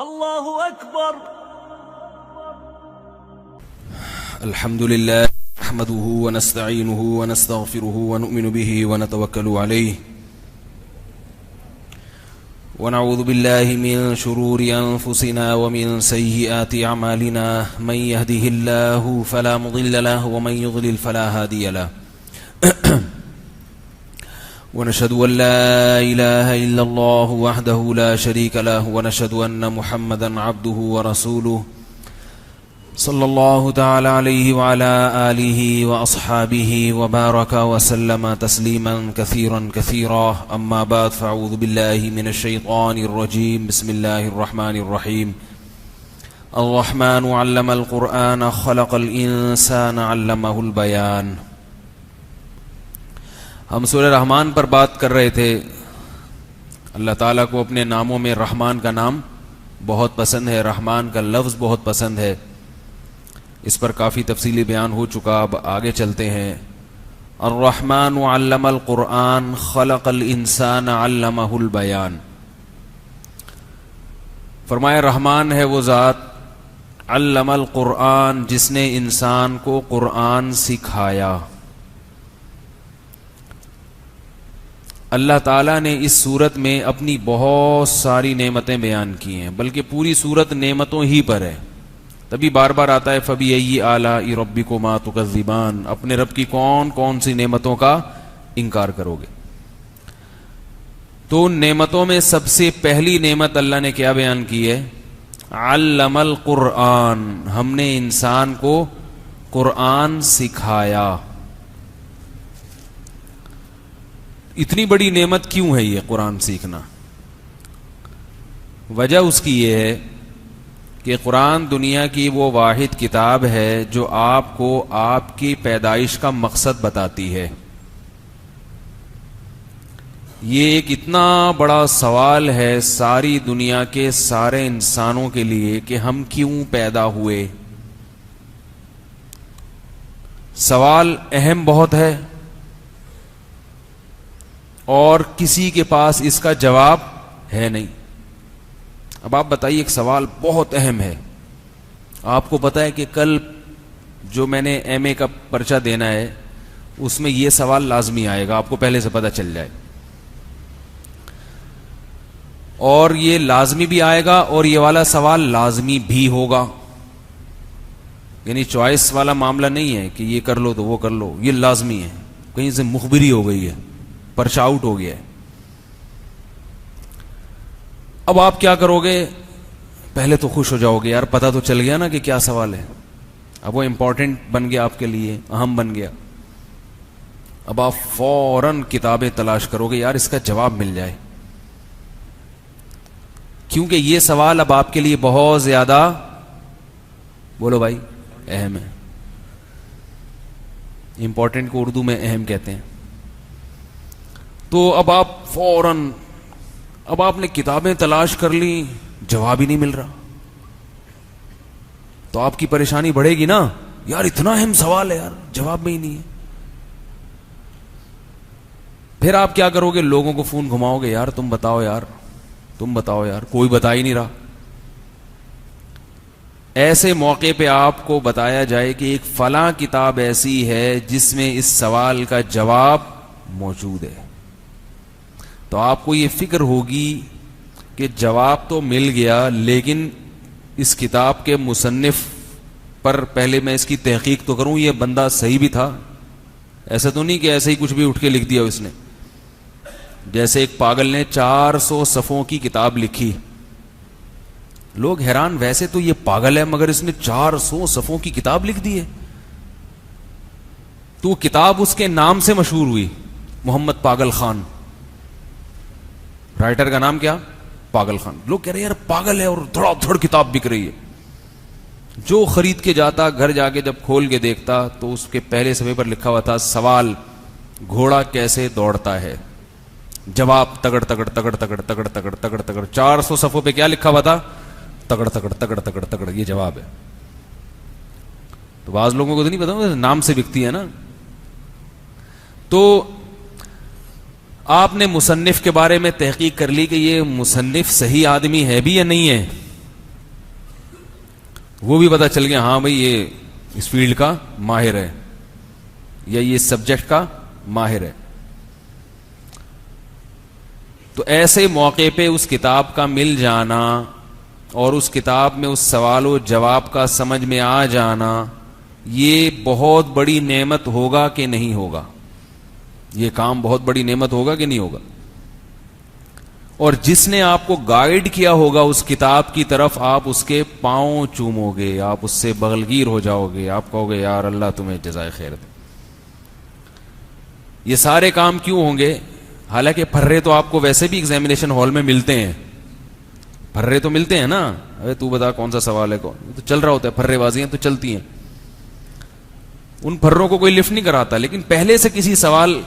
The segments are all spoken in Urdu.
الله أكبر. الحمد لله نحمده ونستعينه ونستغفره ونؤمن به ونتوكل عليه ونعوذ بالله من شرور أنفسنا ومن سيئات أعمالنا من يهده الله فلا مضل له ومن يضلل فلا هادي له ونشهد أن لا إله إلا الله وحده لا شريك له ونشهد أن محمدا عبده ورسوله صلى الله تعالى عليه وعلى آله وأصحابه وبارك وسلم تسليما كثيرا كثيرا أما بعد فأعوذ بالله من الشيطان الرجيم بسم الله الرحمن الرحيم الرحمن علم القرآن خلق الإنسان علمه البيان. ہم سورہ رحمان پر بات کر رہے تھے. اللہ تعالیٰ کو اپنے ناموں میں رحمان کا نام بہت پسند ہے, رحمان کا لفظ بہت پسند ہے. اس پر کافی تفصیلی بیان ہو چکا. اب آگے چلتے ہیں. الرحمن علم القرآن خلق الانسان علمہ البیان. فرمایا رحمان ہے وہ ذات علم القرآن جس نے انسان کو قرآن سکھایا. اللہ تعالیٰ نے اس صورت میں اپنی بہت ساری نعمتیں بیان کی ہیں, بلکہ پوری صورت نعمتوں ہی پر ہے. تبھی بار بار آتا ہے فَبِأَيِّ آلَاءِ رَبِّكُمَا تُكَذِّبَانِ. اپنے رب کی کون کون سی نعمتوں کا انکار کرو گے؟ تو ان نعمتوں میں سب سے پہلی نعمت اللہ نے کیا بیان کی ہے؟ علم القرآن. ہم نے انسان کو قرآن سکھایا. اتنی بڑی نعمت کیوں ہے یہ قرآن سیکھنا؟ وجہ اس کی یہ ہے کہ قرآن دنیا کی وہ واحد کتاب ہے جو آپ کو آپ کی پیدائش کا مقصد بتاتی ہے. یہ ایک اتنا بڑا سوال ہے ساری دنیا کے سارے انسانوں کے لیے کہ ہم کیوں پیدا ہوئے. سوال اہم بہت ہے اور کسی کے پاس اس کا جواب ہے نہیں. اب آپ بتائیے, ایک سوال بہت اہم ہے. آپ کو پتہ ہے کہ کل جو میں نے ایم اے کا پرچہ دینا ہے اس میں یہ سوال لازمی آئے گا, آپ کو پہلے سے پتہ چل جائے. اور یہ لازمی بھی آئے گا اور یہ والا سوال لازمی بھی ہوگا. یعنی چوائس والا معاملہ نہیں ہے کہ یہ کر لو تو وہ کر لو, یہ لازمی ہے. کہیں سے مخبری ہو گئی ہے, پرچہ آؤٹ ہو گیا ہے. اب آپ کیا کرو گے؟ پہلے تو خوش ہو جاؤ گے, یار پتہ تو چل گیا نا کہ کیا سوال ہے. اب وہ امپورٹنٹ بن گیا, آپ کے لیے اہم بن گیا. اب آپ فوراً کتابیں تلاش کرو گے, یار اس کا جواب مل جائے, کیونکہ یہ سوال اب آپ کے لیے بہت زیادہ, بولو بھائی, اہم ہے. امپورٹنٹ کو اردو میں اہم کہتے ہیں. تو اب آپ فوراً, اب آپ نے کتابیں تلاش کر لی, جواب ہی نہیں مل رہا, تو آپ کی پریشانی بڑھے گی نا. یار اتنا اہم سوال ہے, یار جواب میں ہی نہیں ہے. پھر آپ کیا کرو گے؟ لوگوں کو فون گھماؤ گے, یار تم بتاؤ یار, تم بتاؤ یار. کوئی بتا ہی نہیں رہا. ایسے موقع پہ آپ کو بتایا جائے کہ ایک فلاں کتاب ایسی ہے جس میں اس سوال کا جواب موجود ہے, تو آپ کو یہ فکر ہوگی کہ جواب تو مل گیا, لیکن اس کتاب کے مصنف پر پہلے میں اس کی تحقیق تو کروں, یہ بندہ صحیح بھی تھا. ایسا تو نہیں کہ ایسے ہی کچھ بھی اٹھ کے لکھ دیا اس نے. جیسے ایک پاگل نے 400 صفحوں کی کتاب لکھی. لوگ حیران, ویسے تو یہ پاگل ہے مگر اس نے 400 صفحوں کی کتاب لکھ دی ہے. تو کتاب اس کے نام سے مشہور ہوئی, محمد پاگل خان. رائٹر کا نام کیا؟ پاگل خان. لوگ کہہ رہے ہیں یار پاگل ہے اور دھڑا دھڑ کتاب بک رہی ہے. جو خرید کے جاتا, گھر جا کے جب کھول کے دیکھتا تو اس کے پہلے صفحے پر لکھا ہوا تھا سوال, گھوڑا کیسے دوڑتا ہے؟ جواب تگڑ تگڑ تگڑ تگڑ تگڑ تگڑ تگڑ تگڑ. 400 صفحوں پہ کیا لکھا ہوا تھا؟ تگڑ تگڑ تگڑ تگڑ تگڑ. یہ جواب ہے. تو بعض لوگوں کو تو نہیں پتا, نام سے بکتی ہے نا. تو آپ نے مصنف کے بارے میں تحقیق کر لی کہ یہ مصنف صحیح آدمی ہے بھی یا نہیں ہے. وہ بھی پتا چل گیا ہاں بھائی یہ اس فیلڈ کا ماہر ہے یا یہ سبجیکٹ کا ماہر ہے. تو ایسے موقع پہ اس کتاب کا مل جانا اور اس کتاب میں اس سوال و جواب کا سمجھ میں آ جانا، یہ بہت بڑی نعمت ہوگا کہ نہیں ہوگا؟ یہ کام بہت بڑی نعمت ہوگا کہ نہیں ہوگا؟ اور جس نے آپ کو گائیڈ کیا ہوگا اس کتاب کی طرف، آپ اس کے پاؤں چومو گے، آپ اس سے بغلگیر ہو جاؤ گے، آپ کہو گے یار اللہ تمہیں جزائے خیر دے. یہ سارے کام کیوں ہوں گے؟ حالانکہ پھرے تو آپ کو ویسے بھی ایگزامینیشن ہال میں ملتے ہیں، پھرے تو ملتے ہیں نا. ارے تو بتا کون سا سوال ہے، کون تو چل رہا ہوتا ہے، پھرے بازیاں تو چلتی ہیں. ان پھروں کو کوئی لفٹ نہیں کراتا، لیکن پہلے سے کسی سوال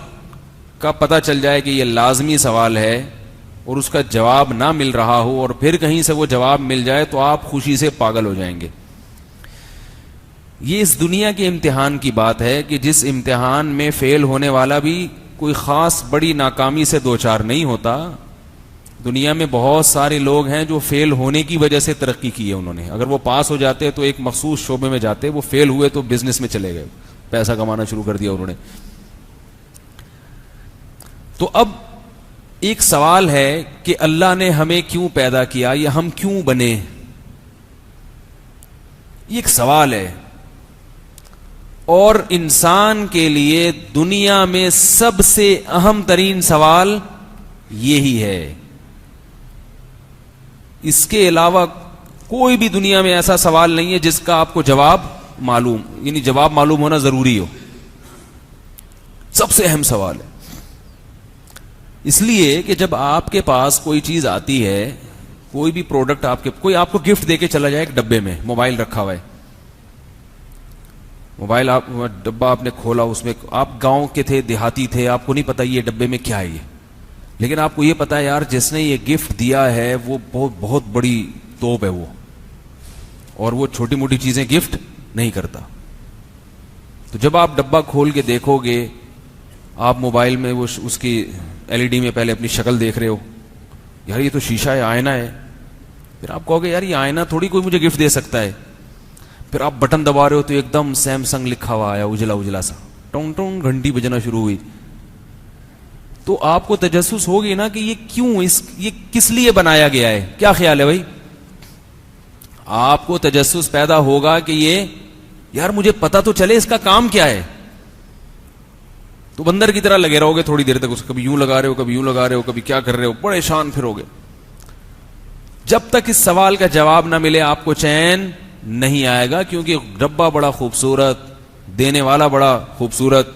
کا پتہ چل جائے کہ یہ لازمی سوال ہے اور اس کا جواب نہ مل رہا ہو اور پھر کہیں سے وہ جواب مل جائے تو آپ خوشی سے پاگل ہو جائیں گے. یہ اس دنیا کے امتحان کی بات ہے کہ جس امتحان میں فیل ہونے والا بھی کوئی خاص بڑی ناکامی سے دوچار نہیں ہوتا. دنیا میں بہت سارے لوگ ہیں جو فیل ہونے کی وجہ سے ترقی کی ہے انہوں نے. اگر وہ پاس ہو جاتے تو ایک مخصوص شعبے میں جاتے، وہ فیل ہوئے تو بزنس میں چلے گئے، پیسہ کمانا شروع کر دیا انہوں نے. تو اب ایک سوال ہے کہ اللہ نے ہمیں کیوں پیدا کیا یا ہم کیوں بنے؟ یہ ایک سوال ہے. اور انسان کے لیے دنیا میں سب سے اہم ترین سوال یہی ہے. اس کے علاوہ کوئی بھی دنیا میں ایسا سوال نہیں ہے جس کا آپ کو جواب معلوم، یعنی جواب معلوم ہونا ضروری ہو. سب سے اہم سوال ہے. اس لیے کہ جب آپ کے پاس کوئی چیز آتی ہے، کوئی بھی پروڈکٹ کوئی آپ کو گفٹ دے کے چلا جائے، ایک ڈبے میں موبائل رکھا ہوا ہے، موبائل ڈبہ آپ نے کھولا، اس میں آپ گاؤں کے تھے، دیہاتی تھے، آپ کو نہیں پتا یہ ڈبے میں کیا ہے یہ، لیکن آپ کو یہ پتا ہے یار جس نے یہ گفٹ دیا ہے وہ بہت بڑی توپ ہے وہ، اور وہ چھوٹی موٹی چیزیں گفٹ نہیں کرتا. تو جب آپ ڈبہ کھول کے دیکھو گے، آپ موبائل میں وہ اس کی LED میں پہلے اپنی شکل دیکھ رہے ہو، یار یہ تو شیشہ ہے، آئینہ ہے. پھر آپ کہو گے یار یہ آئینہ تھوڑی کوئی مجھے گفٹ دے سکتا ہے. پھر آپ بٹن دبا رہے ہو تو ایک دم سیمسنگ لکھا ہوا آیا، اجلا اجلا سا، ٹونگ ٹونگ گھنٹی بجنا شروع ہوئی. تو آپ کو تجسس ہوگی نا کہ یہ کیوں، یہ کس لیے بنایا گیا ہے؟ کیا خیال ہے بھائی؟ آپ کو تجسس پیدا ہوگا کہ یہ یار مجھے پتا تو چلے اس کا کام کیا ہے. تو بندر کی طرح لگے رہو گے تھوڑی دیر تک، کبھی یوں لگا رہے ہو، کبھی یوں لگا رہے ہو، کبھی کیا کر رہے ہو، پریشان پھر ہوگے. جب تک اس سوال کا جواب نہ ملے آپ کو چین نہیں آئے گا، کیونکہ ڈبہ بڑا خوبصورت، دینے والا بڑا خوبصورت،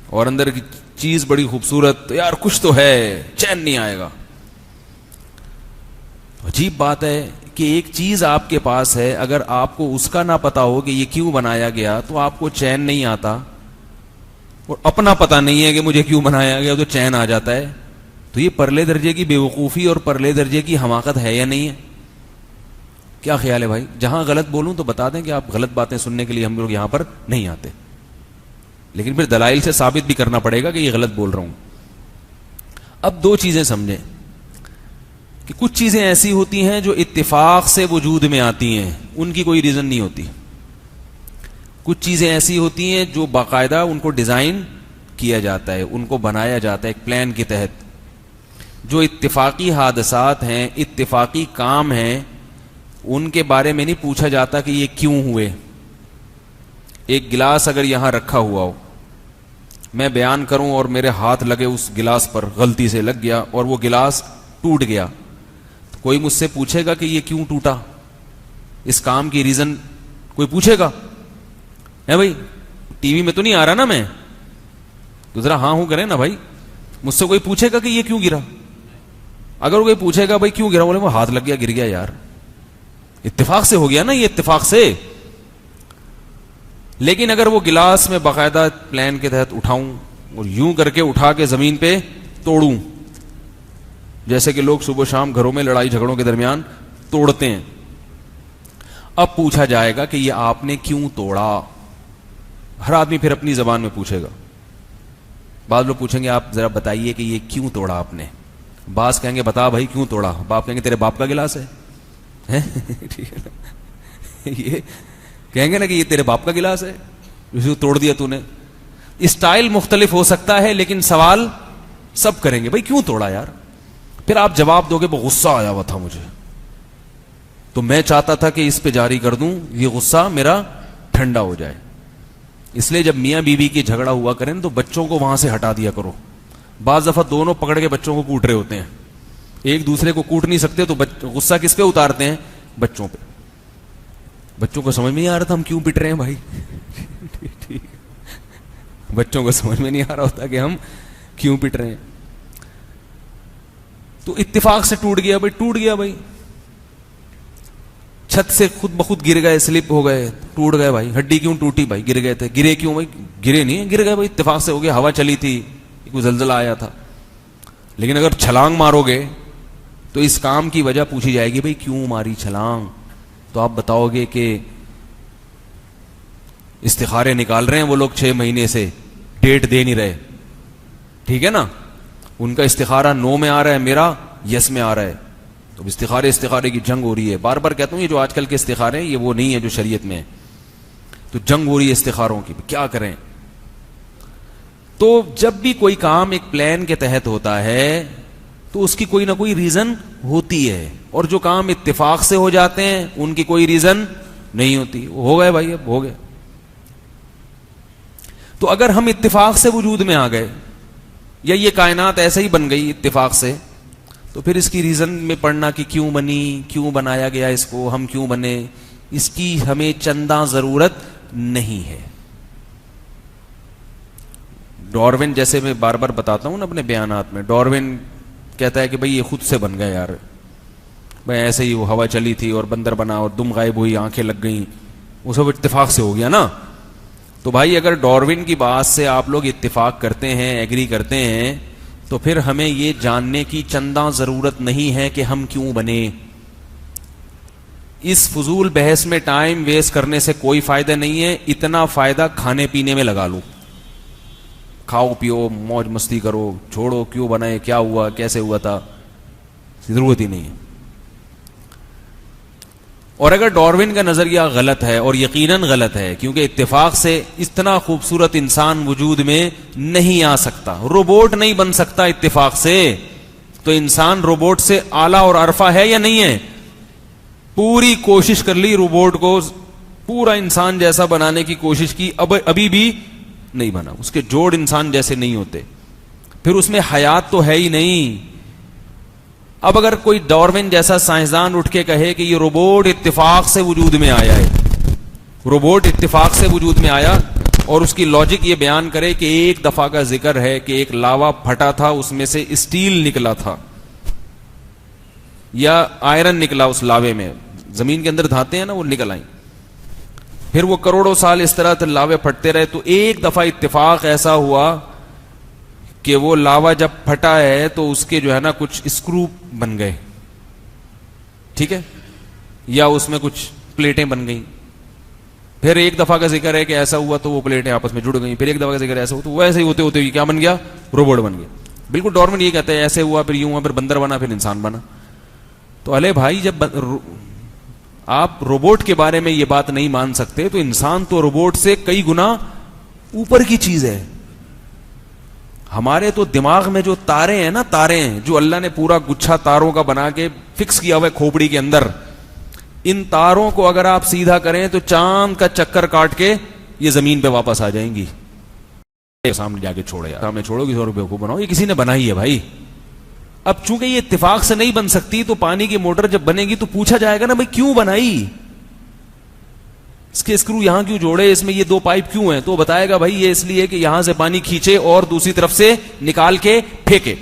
اور اندر کی چیز بڑی خوبصورت، تو یار کچھ تو ہے، چین نہیں آئے گا. عجیب بات ہے کہ ایک چیز آپ کے پاس ہے، اگر آپ کو اس کا نہ پتا ہو کہ یہ کیوں بنایا گیا تو آپ کو چین نہیں آتا، اور اپنا پتا نہیں ہے کہ مجھے کیوں بنایا گیا تو چین آ جاتا ہے. تو یہ پرلے درجے کی بے وقوفی اور پرلے درجے کی حماقت ہے یا نہیں ہے؟ کیا خیال ہے بھائی؟ جہاں غلط بولوں تو بتا دیں کہ آپ غلط باتیں سننے کے لیے ہم لوگ یہاں پر نہیں آتے، لیکن پھر دلائل سے ثابت بھی کرنا پڑے گا کہ یہ غلط بول رہا ہوں. اب دو چیزیں سمجھیں کہ کچھ چیزیں ایسی ہوتی ہیں جو اتفاق سے وجود میں آتی ہیں، ان کی کوئی ریزن نہیں ہوتی. کچھ چیزیں ایسی ہوتی ہیں جو باقاعدہ ان کو ڈیزائن کیا جاتا ہے، ان کو بنایا جاتا ہے ایک پلان کے تحت. جو اتفاقی حادثات ہیں، اتفاقی کام ہیں، ان کے بارے میں نہیں پوچھا جاتا کہ یہ کیوں ہوئے. ایک گلاس اگر یہاں رکھا ہوا ہو، میں بیان کروں اور میرے ہاتھ لگے اس گلاس پر، غلطی سے لگ گیا اور وہ گلاس ٹوٹ گیا، تو کوئی مجھ سے پوچھے گا کہ یہ کیوں ٹوٹا؟ اس کام کی ریزن کوئی پوچھے گا؟ ہے بھائی؟ ٹی وی میں تو نہیں آ رہا نا میں، تو ذرا ہاں ہوں کریں نا بھائی. مجھ سے کوئی پوچھے گا کہ یہ کیوں گرا؟ اگر کوئی پوچھے گا بھائی کیوں گرا، بولے وہ ہاتھ لگ گیا گر گیا یار، اتفاق سے ہو گیا نا یہ، اتفاق سے. لیکن اگر وہ گلاس میں باقاعدہ پلان کے تحت اٹھاؤں اور یوں کر کے اٹھا کے زمین پہ توڑوں، جیسے کہ لوگ صبح شام گھروں میں لڑائی جھگڑوں کے درمیان توڑتے ہیں، اب پوچھا جائے گا کہ یہ آپ نے کیوں توڑا. ہر آدمی پھر اپنی زبان میں پوچھے گا. بعض لوگ پوچھیں گے آپ ذرا بتائیے کہ یہ کیوں توڑا آپ نے. بعض کہیں گے بتا بھائی کیوں توڑا. باپ کہیں گے تیرے باپ کا گلاس ہے. ٹھیک ہے نا. یہ کہیں گے نا کہ یہ تیرے باپ کا گلاس ہے جسے کو توڑ دیا تو نے. اسٹائل مختلف ہو سکتا ہے لیکن سوال سب کریں گے بھائی کیوں توڑا یار. پھر آپ جواب دو گے وہ غصہ آیا ہوا تھا مجھے تو میں چاہتا تھا کہ اس پہ جاری کر دوں, یہ غصہ میرا ٹھنڈا ہو جائے. اس لیے جب میاں بیوی کی جھگڑا ہوا کریں تو بچوں کو وہاں سے ہٹا دیا کرو. بعض دفعہ دونوں پکڑ کے بچوں کو کوٹ رہے ہوتے ہیں, ایک دوسرے کو کوٹ نہیں سکتے تو غصہ کس پہ اتارتے ہیں؟ بچوں پہ. بچوں کو سمجھ میں نہیں آ رہا تھا ہم کیوں پٹ رہے ہیں بھائی. بچوں کو سمجھ میں نہیں آ رہا ہوتا کہ ہم کیوں پٹ رہے ہیں. تو اتفاق سے ٹوٹ گیا بھائی, ٹوٹ گیا بھائی. چھت سے خود بخود گر گئے, سلپ ہو گئے, ٹوٹ گئے بھائی. ہڈی کیوں ٹوٹی بھائی؟ گر گئے تھے. گرے کیوں بھائی؟ گرے نہیں, گر گئے بھائی, اتفاق سے ہو گیا. ہوا چلی تھی, کوئی زلزلہ آیا تھا. لیکن اگر چھلانگ مارو گے تو اس کام کی وجہ پوچھی جائے گی بھائی کیوں ماری چھلانگ, تو آپ بتاؤ گے کہ استخارے نکال رہے ہیں وہ لوگ 6 مہینے سے, ڈیٹ دے نہیں رہے. ٹھیک ہے نا, ان کا استخارہ 9 میں آ رہا ہے, میرا یس میں آ رہا ہے. تو استخارے کی جنگ ہو رہی ہے. بار بار کہتا ہوں یہ جو آج کل کے استخارے ہیں یہ وہ نہیں ہے جو شریعت میں ہے. تو جنگ ہو رہی ہے استخاروں کی, کیا کریں. تو جب بھی کوئی کام ایک پلان کے تحت ہوتا ہے تو اس کی کوئی نہ کوئی ریزن ہوتی ہے, اور جو کام اتفاق سے ہو جاتے ہیں ان کی کوئی ریزن نہیں ہوتی. ہو گئے بھائی, اب ہو گئے. تو اگر ہم اتفاق سے وجود میں آ گئے یا یہ کائنات ایسے ہی بن گئی اتفاق سے, تو پھر اس کی ریزن میں پڑھنا کہ کیوں بنی, کیوں بنایا گیا اس کو, ہم کیوں بنے, اس کی ہمیں چندہ ضرورت نہیں ہے. ڈارون جیسے میں بار بار بتاتا ہوں نا اپنے بیانات میں, ڈارون کہتا ہے کہ بھئی یہ خود سے بن گئے یار, بھئی ایسے ہی وہ ہوا چلی تھی اور بندر بنا اور دم غائب ہوئی, آنکھیں لگ گئیں, وہ سب اتفاق سے ہو گیا نا. تو بھائی اگر ڈارون کی بات سے آپ لوگ اتفاق کرتے ہیں, ایگری کرتے ہیں, تو پھر ہمیں یہ جاننے کی چندہ ضرورت نہیں ہے کہ ہم کیوں بنے. اس فضول بحث میں ٹائم ویسٹ کرنے سے کوئی فائدہ نہیں ہے. اتنا فائدہ کھانے پینے میں لگا لو, کھاؤ پیو موج مستی کرو, چھوڑو کیوں بنائے, کیا ہوا, کیسے ہوا تھا, ضرورت ہی نہیں ہے. اور اگر ڈارون کا نظریہ غلط ہے, اور یقیناً غلط ہے کیونکہ اتفاق سے اتنا خوبصورت انسان وجود میں نہیں آ سکتا, روبوٹ نہیں بن سکتا اتفاق سے, تو انسان روبوٹ سے اعلیٰ اور عرفہ ہے یا نہیں ہے؟ پوری کوشش کر لی روبوٹ کو پورا انسان جیسا بنانے کی کوشش کی, ابھی بھی نہیں بنا. اس کے جوڑ انسان جیسے نہیں ہوتے, پھر اس میں حیات تو ہے ہی نہیں. اب اگر کوئی ڈارون جیسا سائنسدان اٹھ کے کہے کہ یہ روبوٹ اتفاق سے وجود میں آیا ہے, روبوٹ اتفاق سے وجود میں آیا, اور اس کی لاجک یہ بیان کرے کہ ایک دفعہ کا ذکر ہے کہ ایک لاوا پھٹا تھا, اس میں سے اسٹیل نکلا تھا یا آئرن نکلا, اس لاوے میں زمین کے اندر دھاتے ہیں نا وہ نکل آئیں, پھر وہ کروڑوں سال اس طرح لاوے پھٹتے رہے, تو ایک دفعہ اتفاق ایسا ہوا کہ وہ لاوا جب پھٹا ہے تو اس کے جو ہے نا کچھ اسکرو بن گئے, ٹھیک ہے, یا اس میں کچھ پلیٹیں بن گئیں. پھر ایک دفعہ کا ذکر ہے کہ ایسا ہوا تو وہ پلیٹیں آپس میں جڑ گئیں, پھر ایک دفعہ کا ذکر ایسا ہوا تو وہ ایسے ہی ہوتے ہوتے کیا بن گیا؟ روبوٹ بن گیا. بالکل ڈارون یہ کہتے ہیں ایسے ہوا, پھر یوں ہوا, پھر بندر بنا, پھر انسان بنا. تو ارے بھائی جب آپ روبوٹ کے بارے میں یہ بات نہیں مان سکتے تو انسان تو روبوٹ سے کئی گنا اوپر کی چیز ہے. ہمارے تو دماغ میں جو تارے ہیں نا, تارے ہیں جو اللہ نے پورا گچھا تاروں کا بنا کے فکس کیا ہوا ہے کھوپڑی کے اندر, ان تاروں کو اگر آپ سیدھا کریں تو چاند کا چکر کاٹ کے یہ زمین پہ واپس آ جائیں گی. سامنے جا کے چھوڑے, سامنے چھوڑو کسی اور بیوقوف بناؤ, یہ کسی نے بنائی ہے بھائی. اب چونکہ یہ اتفاق سے نہیں بن سکتی تو پانی کی موٹر جب بنے گی تو پوچھا جائے گا نا بھائی کیوں بنائی, اس کے اسکرو یہاں کیوں جوڑے, اس میں یہ 2 پائپ کیوں ہیں, تو بتائے گا بھائی یہ اس لیے کہ یہاں سے پانی کھینچے اور دوسری طرف سے نکال کے پھینکے.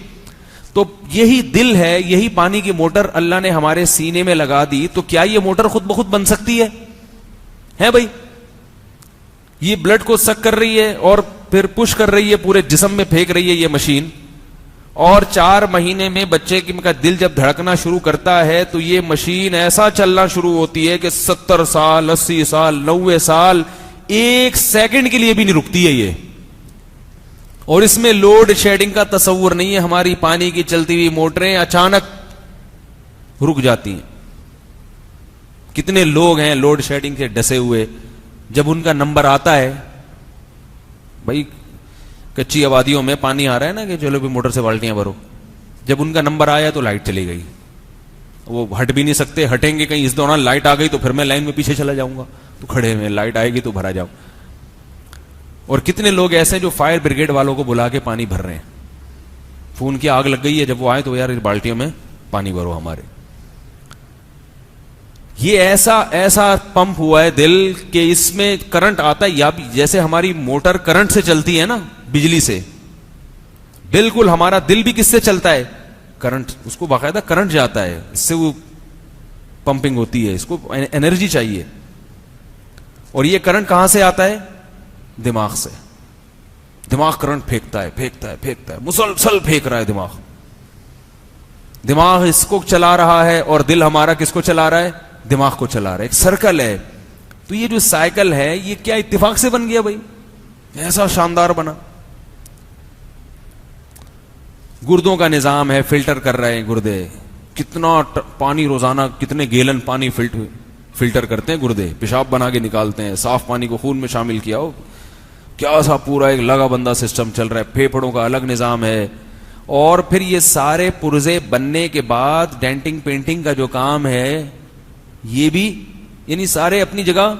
تو یہی دل ہے, یہی پانی کی موٹر اللہ نے ہمارے سینے میں لگا دی. تو کیا یہ موٹر خود بخود بن سکتی ہے بھائی؟ یہ بلڈ کو سک کر رہی ہے اور پھر پش کر رہی ہے, پورے جسم میں پھینک رہی ہے یہ مشین, اور 4 مہینے میں بچے کا دل جب دھڑکنا شروع کرتا ہے تو یہ مشین ایسا چلنا شروع ہوتی ہے کہ 70 سال 80 سال 90 سال 1 سیکنڈ کے لیے بھی نہیں رکتی ہے یہ. اور اس میں لوڈ شیڈنگ کا تصور نہیں ہے. ہماری پانی کی چلتی ہوئی موٹریں اچانک رک جاتی ہیں, کتنے لوگ ہیں لوڈ شیڈنگ سے ڈسے ہوئے، جب ان کا نمبر آتا ہے، بھائی کچی آبادیوں میں پانی آ رہا ہے نا کہ چلو بھی موٹر سے بالٹیاں بھرو، جب ان کا نمبر آیا تو لائٹ چلی گئی، وہ ہٹ بھی نہیں سکتے، ہٹیں گے کہیں اس دوران لائٹ آ گئی تو پھر میں لائن میں پیچھے چلا جاؤں گا، تو کھڑے ہوئے لائٹ آئے گی تو بھرا جاؤ. اور کتنے لوگ ایسے جو فائر بریگیڈ والوں کو بلا کے پانی بھر رہے ہیں، فون کی آگ لگ گئی ہے، جب وہ آئے تو یار بالٹیوں میں پانی بھرو ہمارے. یہ ایسا پمپ ہوا ہے دل کہ اس میں کرنٹ آتا ہے، یا جیسے ہماری موٹر کرنٹ سے چلتی ہے نا، بجلی سے، بالکل ہمارا دل بھی کس سے چلتا ہے؟ کرنٹ. اس کو باقاعدہ کرنٹ جاتا ہے، اس سے وہ پمپنگ ہوتی ہے، اس کو انرجی چاہیے. اور یہ کرنٹ کہاں سے آتا ہے؟ دماغ سے. دماغ کرنٹ پھینکتا ہے، مسلسل پھینک رہا ہے دماغ. دماغ اس کو چلا رہا ہے اور دل ہمارا کس کو چلا رہا ہے؟ دماغ کو چلا رہا ہے. ایک سرکل ہے. تو یہ جو سائیکل ہے یہ کیا اتفاق سے بن گیا بھائی؟ ایسا شاندار بنا. گردوں کا نظام ہے، فلٹر کر رہے ہیں گردے. کتنا پانی روزانہ، کتنے گیلن پانی فلٹر کرتے ہیں گردے، پیشاب بنا کے نکالتے ہیں، صاف پانی کو خون میں شامل کیا ہو، کیا سا پورا ایک لگا بندہ سسٹم چل رہا ہے. پھیپھڑوں کا الگ نظام ہے. اور پھر یہ سارے پرزے بننے کے بعد ڈینٹنگ پینٹنگ کا جو کام ہے یہ بھی، یعنی سارے اپنی جگہ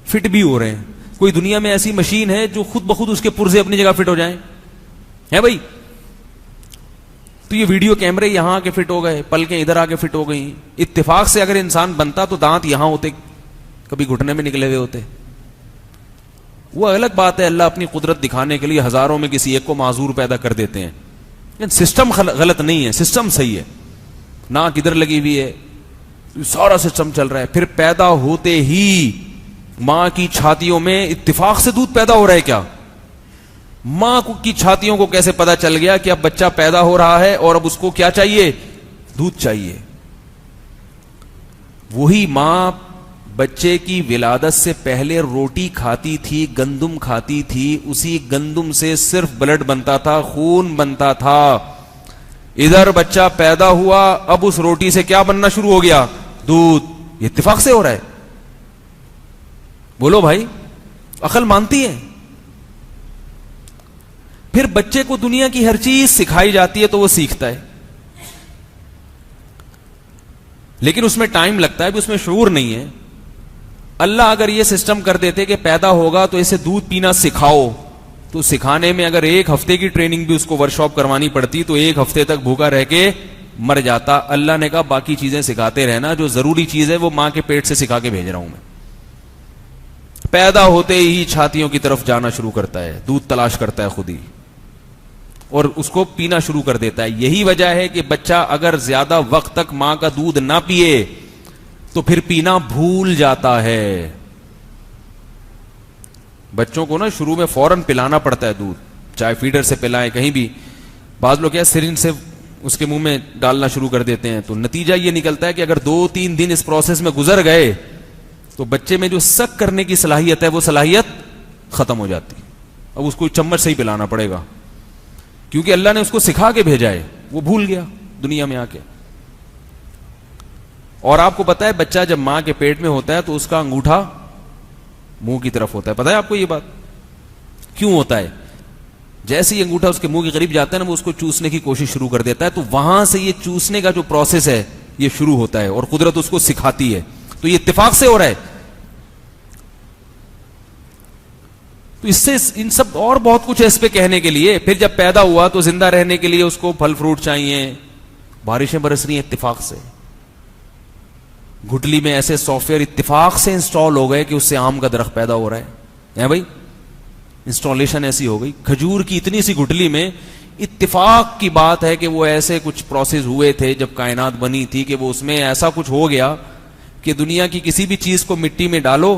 فٹ بھی ہو رہے ہیں. کوئی دنیا میں ایسی مشین ہے جو خود بخود اس کے پرزے اپنی جگہ فٹ ہو جائیں؟ ہے بھائی؟ تو یہ ویڈیو کیمرے یہاں آ کے فٹ ہو گئے، پلکیں ادھر آ کے فٹ ہو گئی. اتفاق سے اگر انسان بنتا تو دانت یہاں ہوتے، کبھی گھٹنے میں نکلے ہوئے ہوتے. وہ الگ بات ہے، اللہ اپنی قدرت دکھانے کے لیے ہزاروں میں کسی ایک کو معذور پیدا کر دیتے ہیں. سسٹم غلط نہیں ہے، سسٹم صحیح ہے. ناک ادھر لگی ہوئی ہے، سارا سسٹم چل رہا ہے. پھر پیدا ہوتے ہی ماں کی چھاتیوں میں اتفاق سے دودھ پیدا ہو رہا ہے کیا؟ ماں کی چھاتیوں کو کیسے پتا چل گیا کہ اب بچہ پیدا ہو رہا ہے اور اب اس کو کیا چاہیے؟ دودھ چاہیے. وہی ماں بچے کی ولادت سے پہلے روٹی کھاتی تھی، گندم کھاتی تھی، اسی گندم سے صرف بلڈ بنتا تھا، خون بنتا تھا. ادھر بچہ پیدا ہوا، اب اس روٹی سے کیا بننا شروع ہو گیا؟ دودھ. یہ اتفاق سے ہو رہا ہے. بولو بھائی، عقل مانتی ہے؟ پھر بچے کو دنیا کی ہر چیز سکھائی جاتی ہے تو وہ سیکھتا ہے، لیکن اس میں ٹائم لگتا ہے، بھی اس میں شعور نہیں ہے. اللہ اگر یہ سسٹم کر دیتے کہ پیدا ہوگا تو اسے دودھ پینا سکھاؤ، تو سکھانے میں اگر 1 ہفتے کی ٹریننگ بھی اس کو ورکشاپ کروانی پڑتی تو 1 ہفتے تک بھوکا رہ کے مر جاتا. اللہ نے کہا باقی چیزیں سکھاتے رہنا، جو ضروری چیز ہے وہ ماں کے پیٹ سے سکھا کے بھیج رہا ہوں میں. پیدا ہوتے ہی چھاتیوں کی طرف جانا شروع کرتا ہے، دودھ تلاش کرتا ہے خود ہی، اور اس کو پینا شروع کر دیتا ہے. یہی وجہ ہے کہ بچہ اگر زیادہ وقت تک ماں کا دودھ نہ پیے تو پھر پینا بھول جاتا ہے. بچوں کو نا شروع میں فوراً پلانا پڑتا ہے دودھ، چاہے فیڈر سے پلائیں کہیں بھی. بعض لوگ کیا سرنج سے اس کے منہ میں ڈالنا شروع کر دیتے ہیں، تو نتیجہ یہ نکلتا ہے کہ اگر 2-3 دن اس پروسیس میں گزر گئے تو بچے میں جو سک کرنے کی صلاحیت ہے وہ صلاحیت ختم ہو جاتی. اب اس کو چمچ سے ہی پلانا پڑے گا، کیونکہ اللہ نے اس کو سکھا کے بھیجا ہے، وہ بھول گیا دنیا میں آ کے. اور آپ کو پتا ہے بچہ جب ماں کے پیٹ میں ہوتا ہے تو اس کا انگوٹھا منہ کی طرف ہوتا ہے. پتا ہے آپ کو یہ بات کیوں ہوتا ہے؟ جیسے ہی انگوٹھا اس کے منہ کے قریب جاتا ہے نا، وہ اس کو چوسنے کی کوشش شروع کر دیتا ہے، تو وہاں سے یہ چوسنے کا جو پروسیس ہے یہ شروع ہوتا ہے، اور قدرت اس کو سکھاتی ہے. تو یہ اتفاق سے ہو رہا ہے. تو اس سے ان سب اور بہت کچھ ہے اس پہ کہنے کے لیے. پھر جب پیدا ہوا تو زندہ رہنے کے لیے اس کو پھل فروٹ چاہیے. بارشیں برس رہی ہیں اتفاق سے. گٹلی میں ایسے سافٹ ویئر اتفاق سے انسٹال ہو گئے کہ اس سے آم کا درخت پیدا ہو رہا ہے بھائی. انسٹالیشن ایسی ہو گئی. کھجور کی اتنی سی گٹلی میں اتفاق کی بات ہے کہ وہ ایسے کچھ پروسیس ہوئے تھے جب کائنات بنی تھی کہ وہ اس میں ایسا کچھ ہو گیا کہ دنیا کی کسی بھی چیز کو مٹی میں ڈالو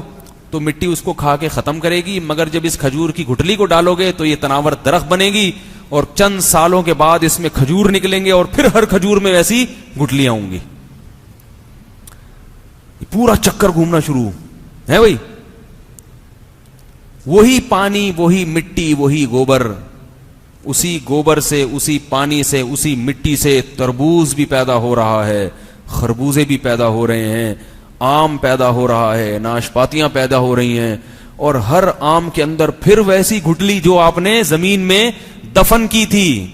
تو مٹی اس کو کھا کے ختم کرے گی، مگر جب اس کھجور کی گٹلی کو ڈالو گے تو یہ تناور درخت بنے گی، اور چند سالوں کے بعد اس میں کھجور نکلیں گے، اور پھر ہر کھجور میں ویسی گٹلیاں ہوں گی. پورا چکر گھومنا شروع ہے بھائی. وہی پانی، وہی مٹی، وہی گوبر، اسی گوبر سے، اسی پانی سے، اسی مٹی سے تربوز بھی پیدا ہو رہا ہے، خربوزے بھی پیدا ہو رہے ہیں، آم پیدا ہو رہا ہے, ناشپاتیاں پیدا ہو رہی ہیں, اور ہر آم کے اندر پھر ویسی گٹلی جو آپ نے زمین میں دفن کی تھی,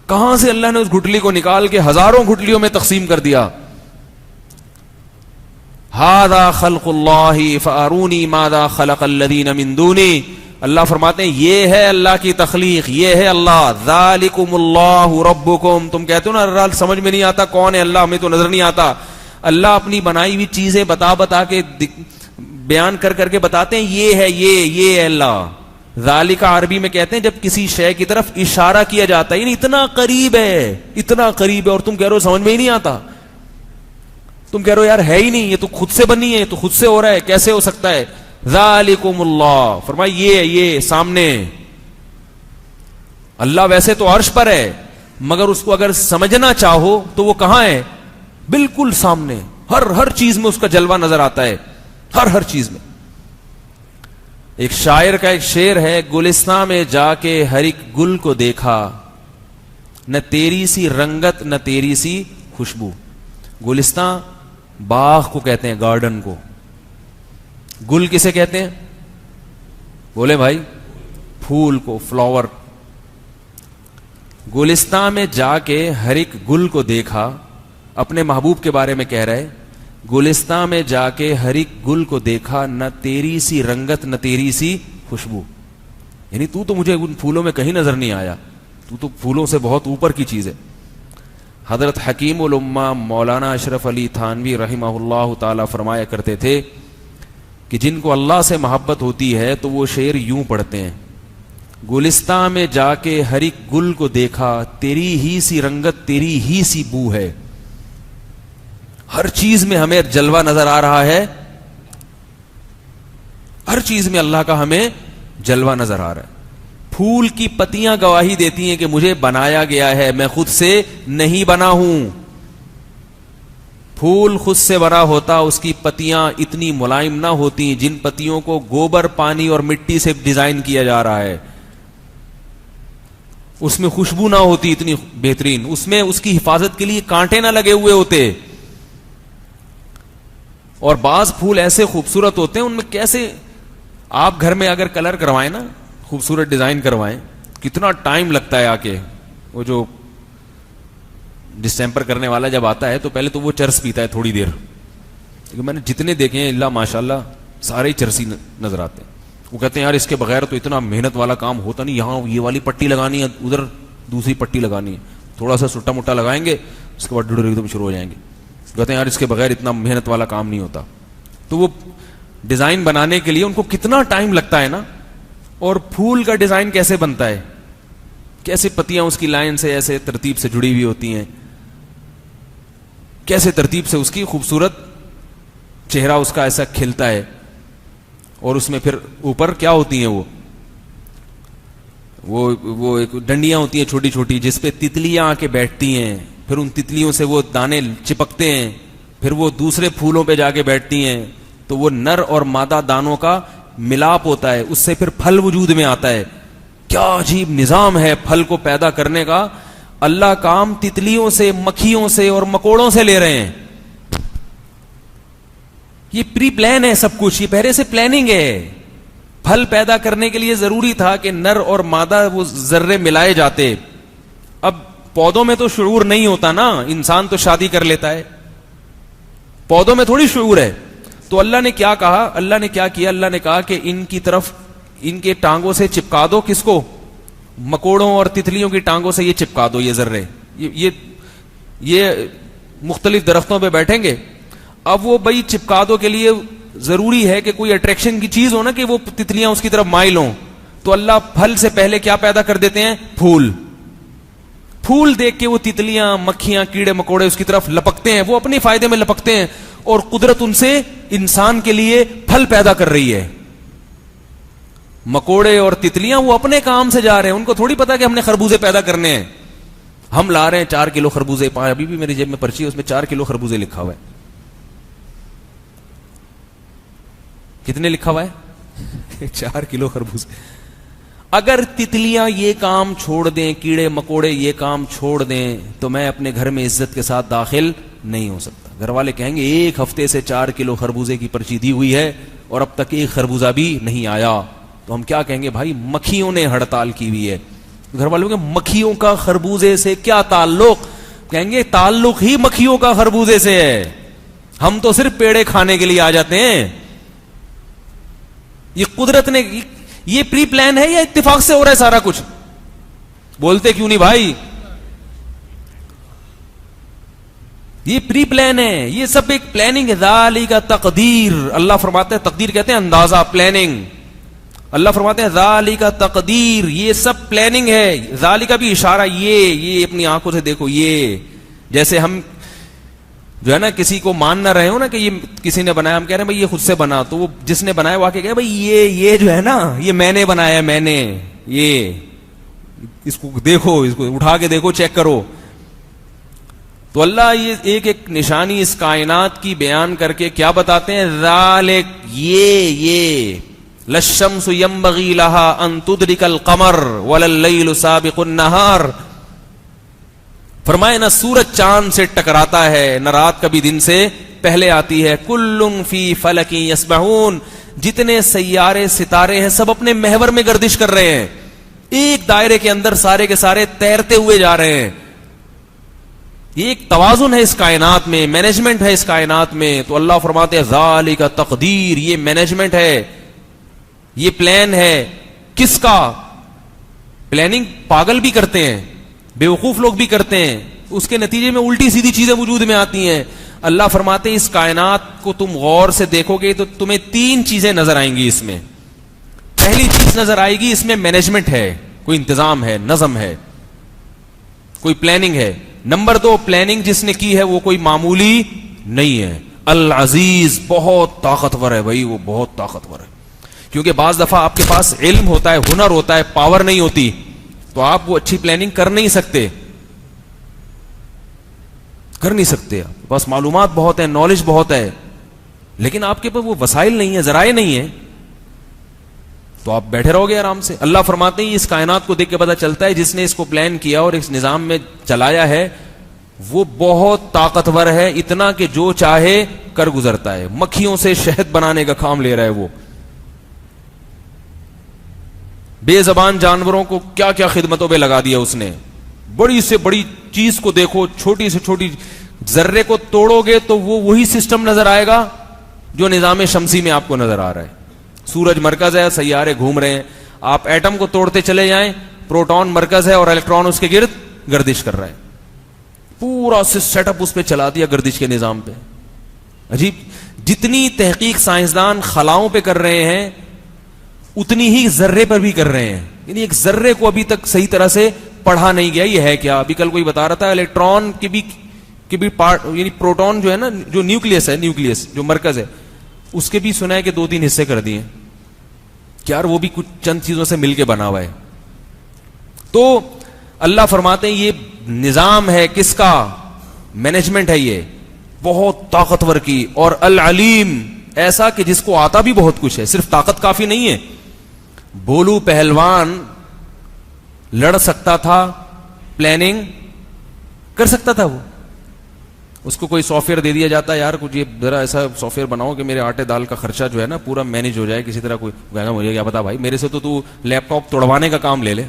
کہاں سے اللہ نے اس گٹلی کو نکال کے ہزاروں گٹلیوں میں تقسیم کر دیا. ھذا خلق اللہ فارونی ماذا خلق الذین من دونی, اللہ فرماتے ہیں یہ ہے اللہ کی تخلیق, یہ ہے اللہ. ذالکم اللہ ربکم, تم کہتے ہو نا اللہ سمجھ میں نہیں آتا کون ہے اللہ, ہمیں تو نظر نہیں آتا. اللہ اپنی بنائی ہوئی چیزیں بتا کے بیان کر کے بتاتے ہیں یہ ہے, یہ ہے اللہ. ذالک عربی میں کہتے ہیں جب کسی شے کی طرف اشارہ کیا جاتا ہے, یعنی اتنا قریب ہے, اتنا قریب ہے, اور تم کہہ رہے ہو سمجھ میں ہی نہیں آتا. تم کہہ رہے ہو یار ہے ہی نہیں, یہ تو خود سے بنی ہے, یہ تو خود سے ہو رہا ہے, کیسے ہو سکتا ہے. ذالکم اللہ, فرمایا یہ سامنے. اللہ ویسے تو عرش پر ہے, مگر اس کو اگر سمجھنا چاہو تو وہ کہاں ہے, بالکل سامنے. ہر چیز میں اس کا جلوہ نظر آتا ہے, ہر چیز میں. ایک شاعر کا ایک شعر ہے, گلستان میں جا کے ہر ایک گل کو دیکھا, نہ تیری سی رنگت نہ تیری سی خوشبو. گلستان باغ کو کہتے ہیں, گارڈن کو. گل کسے کہتے ہیں, بولے بھائی, پھول کو, فلاور. گلستان میں جا کے ہر ایک گل کو دیکھا, اپنے محبوب کے بارے میں کہہ رہے, گلستان میں جا کے ہر ایک گل کو دیکھا, نہ تیری سی رنگت نہ تیری سی خوشبو. یعنی تو مجھے ان پھولوں میں کہیں نظر نہیں آیا, تو پھولوں سے بہت اوپر کی چیز ہے. حضرت حکیم الامہ مولانا اشرف علی تھانوی رحمہ اللہ تعالی فرمایا کرتے تھے کہ جن کو اللہ سے محبت ہوتی ہے تو وہ شعر یوں پڑھتے ہیں, گلستان میں جا کے ہر ایک گل کو دیکھا, تیری ہی سی رنگت تیری ہی سی بو ہے. ہر چیز میں ہمیں جلوہ نظر آ رہا ہے, ہر چیز میں اللہ کا ہمیں جلوہ نظر آ رہا ہے. پھول کی پتیاں گواہی دیتی ہیں کہ مجھے بنایا گیا ہے, میں خود سے نہیں بنا ہوں. پھول خود سے بنا ہوتا, اس کی پتیاں اتنی ملائم نہ ہوتی جن پتیوں کو گوبر, پانی اور مٹی سے ڈیزائن کیا جا رہا ہے. اس میں خوشبو نہ ہوتی اتنی بہترین, اس میں اس کی حفاظت کے لیے کانٹے نہ لگے ہوئے ہوتے. اور بعض پھول ایسے خوبصورت ہوتے ہیں, ان میں کیسے آپ گھر میں اگر کلر کروائیں نا, خوبصورت ڈیزائن کروائیں, کتنا ٹائم لگتا ہے. آ کے وہ جو ڈسٹیمپر کرنے والا جب آتا ہے تو پہلے تو وہ چرس پیتا ہے تھوڑی دیر, میں نے جتنے دیکھے ہیں اللہ ماشاءاللہ سارے ہی چرسی نظر آتے ہیں. وہ کہتے ہیں یار اس کے بغیر تو اتنا محنت والا کام ہوتا نہیں, یہاں یہ والی پٹی لگانی ہے, ادھر دوسری پٹی لگانی ہے, تھوڑا سا سٹا مٹا لگائیں گے, اس کے بعد ڈڑ ایک دم شروع ہو جائیں گے. کہتے ہیں یار اس کے بغیر اتنا محنت والا کام نہیں ہوتا. تو وہ ڈیزائن بنانے کے لیے ان کو کتنا ٹائم لگتا ہے نا. اور پھول کا ڈیزائن کیسے بنتا ہے, کیسے پتیاں اس کی لائن سے ایسے ترتیب سے جڑی ہوئی ہوتی ہیں, کیسے ترتیب سے اس کی خوبصورت چہرہ اس کا ایسا کھلتا ہے. اور اس میں پھر اوپر کیا ہوتی ہیں, وہ ایک ڈنڈیاں ہوتی ہیں چھوٹی چھوٹی, جس پہ تتلیاں آ کے بیٹھتی ہیں, پھر ان تتلیوں سے وہ دانے چپکتے ہیں, پھر وہ دوسرے پھولوں پہ جا کے بیٹھتی ہیں, تو وہ نر اور مادہ دانوں کا ملاپ ہوتا ہے, اس سے پھر پھل وجود میں آتا ہے. کیا عجیب نظام ہے پھل کو پیدا کرنے کا. اللہ کام تتلیوں سے, مکھیوں سے اور مکوڑوں سے لے رہے ہیں. یہ پری پلان ہے سب کچھ, یہ پہلے سے پلاننگ ہے. پھل پیدا کرنے کے لیے ضروری تھا کہ نر اور مادہ وہ ذرے ملائے جاتے. اب پودوں میں تو شعور نہیں ہوتا نا, انسان تو شادی کر لیتا ہے, پودوں میں تھوڑی شعور ہے. تو اللہ نے کیا کہا, اللہ نے کیا کیا, اللہ نے کہا کہ ان کی طرف ان کے ٹانگوں سے چپکا دو, کس کو, مکوڑوں اور تتلیوں کی ٹانگوں سے یہ چپکا دو, یہ ذرے یہ مختلف درختوں پہ بیٹھیں گے. اب وہ بھائی چپکا دو کے لیے ضروری ہے کہ کوئی اٹریکشن کی چیز ہو نا, کہ وہ تتلیاں اس کی طرف مائل ہوں. تو اللہ پھل سے پہلے کیا پیدا کر دیتے ہیں, پھول. پھول دیکھ کے وہ تتلیاں, مکھیاں, کیڑے مکوڑے اس کی طرف لپکتے ہیں, وہ اپنے فائدے میں لپکتے ہیں, اور قدرت ان سے انسان کے لیے پھل پیدا کر رہی ہے. مکوڑے اور تتلیاں وہ اپنے کام سے جا رہے ہیں, ان کو تھوڑی پتا کہ ہم نے خربوزے پیدا کرنے ہیں. ہم لا رہے ہیں 4 کلو خربوزے, ابھی بھی میری جیب میں پرچی ہے, اس میں 4 کلو خربوزے لکھا ہوا ہے. کتنے لکھا ہوا ہے 4 کلو خربوزے. اگر تتلیاں یہ کام چھوڑ دیں, کیڑے مکوڑے یہ کام چھوڑ دیں, تو میں اپنے گھر میں عزت کے ساتھ داخل نہیں ہو سکتا. گھر والے کہیں گے 1 ہفتے سے 4 کلو خربوزے کی پرچی دی ہوئی ہے اور اب تک 1 خربوزہ بھی نہیں آیا. تو ہم کیا کہیں گے؟ بھائی مکھیوں نے ہڑتال کی ہوئی ہے. گھر والوں کے مکھیوں کا خربوزے سے کیا تعلق؟ کہیں گے تعلق ہی مکھیوں کا خربوزے سے ہے. ہم تو صرف پیڑے کھانے کے لیے آ جاتے ہیں. یہ قدرت نے، یہ پری پلان ہے یا اتفاق سے ہو رہا ہے سارا کچھ؟ بولتے کیوں نہیں بھائی؟ یہ پری پلان ہے، یہ سب ایک پلاننگ ہے. ذالک تقدیر، اللہ فرماتے ہیں تقدیر کہتے ہیں اندازہ، پلاننگ. اللہ فرماتے ہیں ذالک تقدیر، یہ سب پلاننگ ہے. ذالک بھی اشارہ، یہ اپنی آنکھوں سے دیکھو. یہ جیسے ہم جو ہے نا کسی کو مان نہ رہے ہو نا کہ یہ کسی نے بنایا، ہم کہہ رہے ہیں بھائی یہ خود سے بنا، تو وہ جس نے بنایا وہ آ کے کہے بھائی یہ جو ہے نا یہ میں نے بنایا، میں نے، یہ اس کو دیکھو، اس کو اٹھا کے دیکھو، چیک کرو. تو اللہ یہ ایک ایک نشانی اس کائنات کی بیان کر کے کیا بتاتے ہیں؟ ذالک، یہ للشمس ينبغي لها ان تدرك القمر ولا الليل سابق النهار. فرمائے نہ سورج چاند سے ٹکراتا ہے، نہ رات کبھی دن سے پہلے آتی ہے. کل فی فلک یسبحون، جتنے سیارے ستارے ہیں سب اپنے محور میں گردش کر رہے ہیں، ایک دائرے کے اندر سارے کے سارے تیرتے ہوئے جا رہے ہیں. یہ ایک توازن ہے اس کائنات میں، مینجمنٹ ہے اس کائنات میں. تو اللہ فرماتے ہیں ذالک تقدیر، یہ مینجمنٹ ہے، یہ پلان ہے. کس کا؟ پلاننگ پاگل بھی کرتے ہیں، بیوقوف لوگ بھی کرتے ہیں، اس کے نتیجے میں الٹی سیدھی چیزیں وجود میں آتی ہیں. اللہ فرماتے ہیں اس کائنات کو تم غور سے دیکھو گے تو تمہیں 3 چیزیں نظر آئیں گی. اس میں پہلی چیز نظر آئے گی، اس میں مینجمنٹ ہے، کوئی انتظام ہے، نظم ہے، کوئی پلاننگ ہے. نمبر 2، پلاننگ جس نے کی ہے وہ کوئی معمولی نہیں ہے. العزیز، بہت طاقتور ہے بھائی، وہ بہت طاقتور ہے. کیونکہ بعض دفعہ آپ کے پاس علم ہوتا ہے، ہنر ہوتا ہے، پاور نہیں ہوتی، تو آپ وہ اچھی پلاننگ کر نہیں سکتے. آپ کے پاس معلومات بہت ہیں، نالج بہت ہے، لیکن آپ کے پاس وہ وسائل نہیں ہے، ذرائع نہیں ہے، تو آپ بیٹھے رہو گے آرام سے. اللہ فرماتے ہیں اس کائنات کو دیکھ کے پتہ چلتا ہے جس نے اس کو پلان کیا اور اس نظام میں چلایا ہے وہ بہت طاقتور ہے، اتنا کہ جو چاہے کر گزرتا ہے. مکھیوں سے شہد بنانے کا کام لے رہا ہے وہ. بے زبان جانوروں کو کیا کیا خدمتوں پہ لگا دیا اس نے. بڑی سے بڑی چیز کو دیکھو، چھوٹی سے چھوٹی ذرے کو توڑو گے تو وہ وہی سسٹم نظر آئے گا جو نظام شمسی میں آپ کو نظر آ رہا ہے. سورج مرکز ہے، سیارے گھوم رہے ہیں. آپ ایٹم کو توڑتے چلے جائیں، پروٹون مرکز ہے اور الیکٹران اس کے گرد گردش کر رہا ہے. پورا سیٹ اپ اس پہ چلا دیا گردش کے نظام پہ. عجیب. جتنی تحقیق سائنسدان خلاؤں پہ کر رہے ہیں اتنی ہی ذرے پر بھی کر رہے ہیں. یعنی ایک ذرے کو ابھی تک صحیح طرح سے پڑھا نہیں گیا یہ ہے کیا. ابھی کل کوئی بتا رہا تھا الیکٹران کی بھی پارٹ، یعنی پروٹون جو ہے نا، جو نیوکلیس ہے، نیوکلیس جو مرکز ہے، اس کے بھی سنا ہے کہ 2-3 حصے کر دیے کیا، وہ بھی کچھ چند چیزوں سے مل کے بنا ہوا ہے. تو اللہ فرماتے ہیں یہ نظام ہے کس کا؟ مینجمنٹ ہے یہ بہت طاقتور کی. اور العلیم، ایسا کہ جس کو آتا بھی بہت کچھ ہے، صرف طاقت کافی نہیں ہے. بولو پہلوان لڑ سکتا تھا، پلاننگ کر سکتا تھا. وہ اس کو کوئی سافٹ ویئر دے دیا جاتا ہے، یار کچھ یہ ذرا ایسا سافٹ ویئر بناؤ کہ میرے آٹے دال کا خرچہ جو ہے نا پورا مینیج ہو جائے کسی طرح. کوئی کہنا مجھے کیا پتا بھائی، میرے سے تو لیپ ٹاپ توڑوانے کا کام لے لے.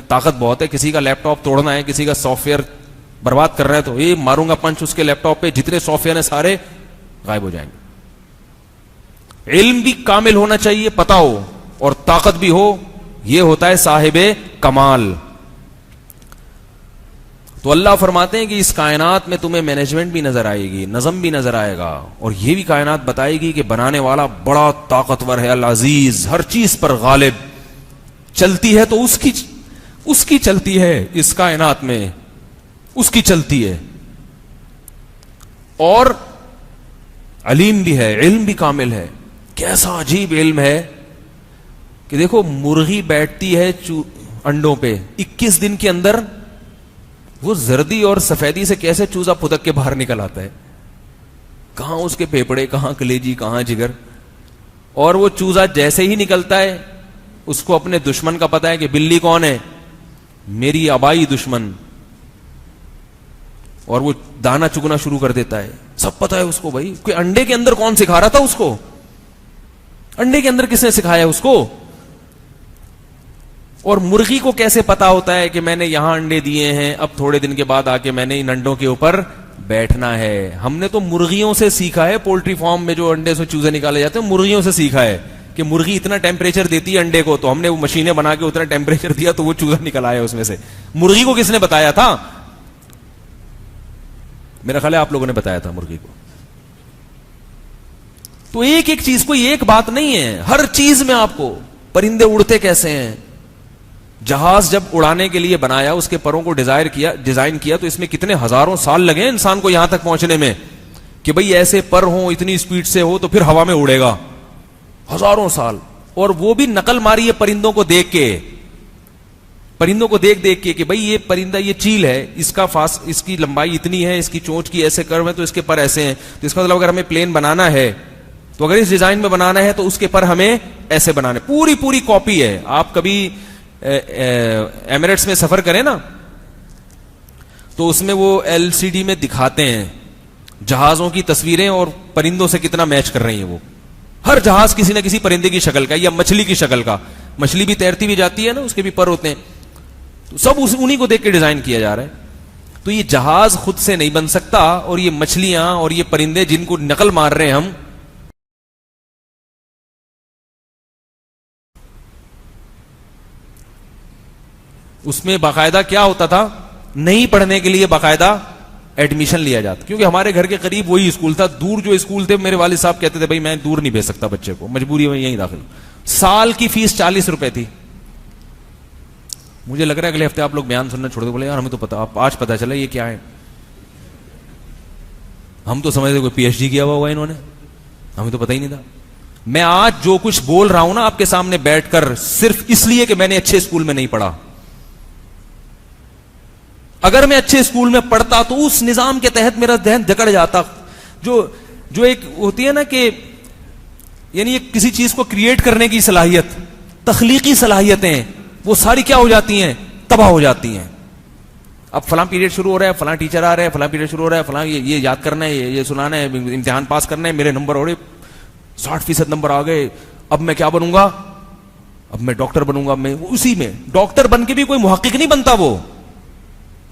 طاقت بہت ہے، کسی کا لیپ ٹاپ توڑنا ہے، کسی کا سافٹ ویئر برباد کر رہا ہے تو یہ ماروں گا پنچ اس کے لیپ ٹاپ پہ، جتنے سافٹ ویئر ہیں سارے غائب ہو جائیں گے. علم بھی کامل ہونا چاہیے، پتا ہو، اور طاقت بھی ہو. یہ ہوتا ہے صاحب کمال. تو اللہ فرماتے ہیں کہ اس کائنات میں تمہیں مینجمنٹ بھی نظر آئے گی، نظم بھی نظر آئے گا، اور یہ بھی کائنات بتائے گی کہ بنانے والا بڑا طاقتور ہے، العزیز، ہر چیز پر غالب. چلتی ہے تو اس کی چلتی ہے، اس کائنات میں اس کی چلتی ہے. اور علیم بھی ہے، علم بھی کامل ہے. کیسا عجیب علم ہے کہ دیکھو مرغی بیٹھتی ہے انڈوں پہ، 21 دن کے اندر وہ زردی اور سفیدی سے کیسے چوزا پھدک کے باہر نکل آتا ہے. کہاں اس کے پھیپڑے، کہاں کلیجی، کہاں جگر. اور وہ چوزا جیسے ہی نکلتا ہے اس کو اپنے دشمن کا پتا ہے کہ بلی کون ہے، میری آبائی دشمن. اور وہ دانا چگنا شروع کر دیتا ہے. سب پتا ہے اس کو بھائی کہ انڈے کے اندر کون سکھا رہا تھا اس کو, انڈے کے اندر کس نے سکھایا اس کو. اور مرغی کو کیسے پتا ہوتا ہے کہ میں نے یہاں انڈے دیے ہیں, اب تھوڑے دن کے بعد آ کے میں نے ان انڈوں کے اوپر بیٹھنا ہے. ہم نے تو مرغیوں سے سیکھا ہے, پولٹری فارم میں جو انڈے سے چوزے نکالے جاتے ہیں مرغیوں سے سیکھا ہے کہ مرغی اتنا ٹیمپریچر دیتی ہے انڈے کو, تو ہم نے وہ مشینیں بنا کے اتنا ٹیمپریچر دیا تو وہ چوزا نکل آیا اس میں سے. مرغی کو کس نے بتایا تھا؟ میرا خیال ہے آپ لوگوں نے بتایا تھا مرغی کو. تو ایک ایک چیز کو ایک بات نہیں ہے, ہر چیز میں آپ کو پرندے اڑتے کیسے ہیں. جہاز جب اڑانے کے لیے بنایا, اس کے پروں کو ڈیزائن کیا تو اس میں کتنے ہزاروں سال لگے انسان کو یہاں تک پہنچنے میں کہ بھئی ایسے پر ہوں, اتنی سپیڈ سے ہو تو پھر ہوا میں اڑے گا. ہزاروں سال. اور وہ بھی نقل ماری ہے پرندوں کو دیکھ کے, پرندوں کو دیکھ کے کہ بھئی یہ پرندہ, یہ چیل ہے, اس کی لمبائی اتنی ہے, اس کی چونچ کی ایسے کرو ہے تو اس کے پر ایسے ہیں, تو اس کا مطلب اگر ہمیں پلین بنانا ہے تو اگر اس ڈیزائن میں بنانا ہے تو اس کے پر ہمیں ایسے بنانے. پوری کاپی ہے. آپ کبھی ایمریٹس میں سفر کریں نا تو اس میں وہ LCD میں دکھاتے ہیں جہازوں کی تصویریں اور پرندوں سے کتنا میچ کر رہی ہیں وہ. ہر جہاز کسی نہ کسی پرندے کی شکل کا یا مچھلی کی شکل کا. مچھلی بھی تیرتی بھی جاتی ہے نا, اس کے بھی پر ہوتے ہیں, تو سب انہی کو دیکھ کے ڈیزائن کیا جا رہا ہے. تو یہ جہاز خود سے نہیں بن سکتا, اور یہ مچھلیاں اور یہ پرندے جن کو نقل مار رہے ہیں ہم, اس میں باقاعدہ کیا ہوتا تھا, نہیں پڑھنے کے لیے باقاعدہ ایڈمیشن لیا جاتا. کیونکہ ہمارے گھر کے قریب وہی اسکول تھا. دور جو اسکول تھے, میرے والد صاحب کہتے تھے بھائی میں دور نہیں بھیج سکتا بچے کو, مجبوری میں یہیں داخل. سال کی فیس 40 روپے تھی. مجھے لگ رہا ہے اگلے ہفتے آپ لوگ بیان سننا چھوڑ دو. بولے یار ہمیں تو پتا, آج پتا چلا یہ کیا ہے. ہم تو سمجھتے کوئی PhD کیا ہوا انہوں نے, ہمیں تو پتا ہی نہیں تھا. میں آج جو کچھ بول رہا ہوں نا آپ کے سامنے بیٹھ کر, صرف اس لیے کہ میں نے اچھے اسکول میں نہیں پڑھا. اگر میں اچھے اسکول میں پڑھتا تو اس نظام کے تحت میرا ذہن جکڑ جاتا. جو ایک ہوتی ہے نا کہ یعنی کسی چیز کو کریٹ کرنے کی صلاحیت, تخلیقی صلاحیتیں, وہ ساری کیا ہو جاتی ہیں, تباہ ہو جاتی ہیں. اب فلاں پیریڈ شروع ہو رہا ہے, فلاں ٹیچر آ رہا ہے, فلاں پیریڈ شروع ہو رہا ہے, فلاں یہ یاد کرنا ہے, یہ سنانا ہے, امتحان پاس کرنا ہے, میرے نمبر ہو رہے 60% نمبر آ گئے, اب میں کیا بنوں گا, اب میں ڈاکٹر بنوں گا. میں اسی میں ڈاکٹر بن کے بھی کوئی محقق نہیں بنتا, وہ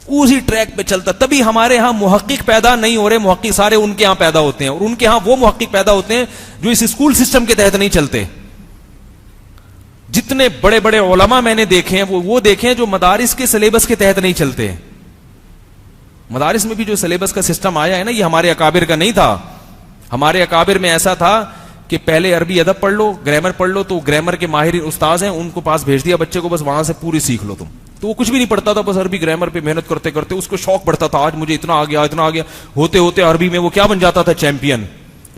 اسی ٹریک پہ چلتا. تبھی ہمارے ہاں محقق پیدا نہیں ہو رہے. محقق سارے ان کے ہاں پیدا ہوتے ہیں, اور ان کے ہاں وہ محقق پیدا ہوتے ہیں جو اس اسکول سسٹم کے تحت نہیں چلتے. جتنے بڑے بڑے علماء میں نے دیکھے ہیں وہ دیکھے ہیں جو مدارس کے سلیبس کے تحت نہیں چلتے. مدارس میں بھی جو سلیبس کا سسٹم آیا ہے نا, یہ ہمارے اکابر کا نہیں تھا. ہمارے اکابر میں ایسا تھا کہ پہلے عربی ادب پڑھ لو, گرامر پڑھ لو, تو گرامر کے ماہر استاذ ہیں ان کو پاس بھیج دیا بچے کو, بس وہاں سے پوری سیکھ لو تم. تو وہ کچھ بھی نہیں پڑھتا تھا, بس عربی گرامر پہ محنت کرتے کرتے اس کو شوق پڑتا تھا, آج مجھے اتنا آ گیا اتنا آ گیا, ہوتے ہوتے عربی میں وہ کیا بن جاتا تھا, چیمپئن.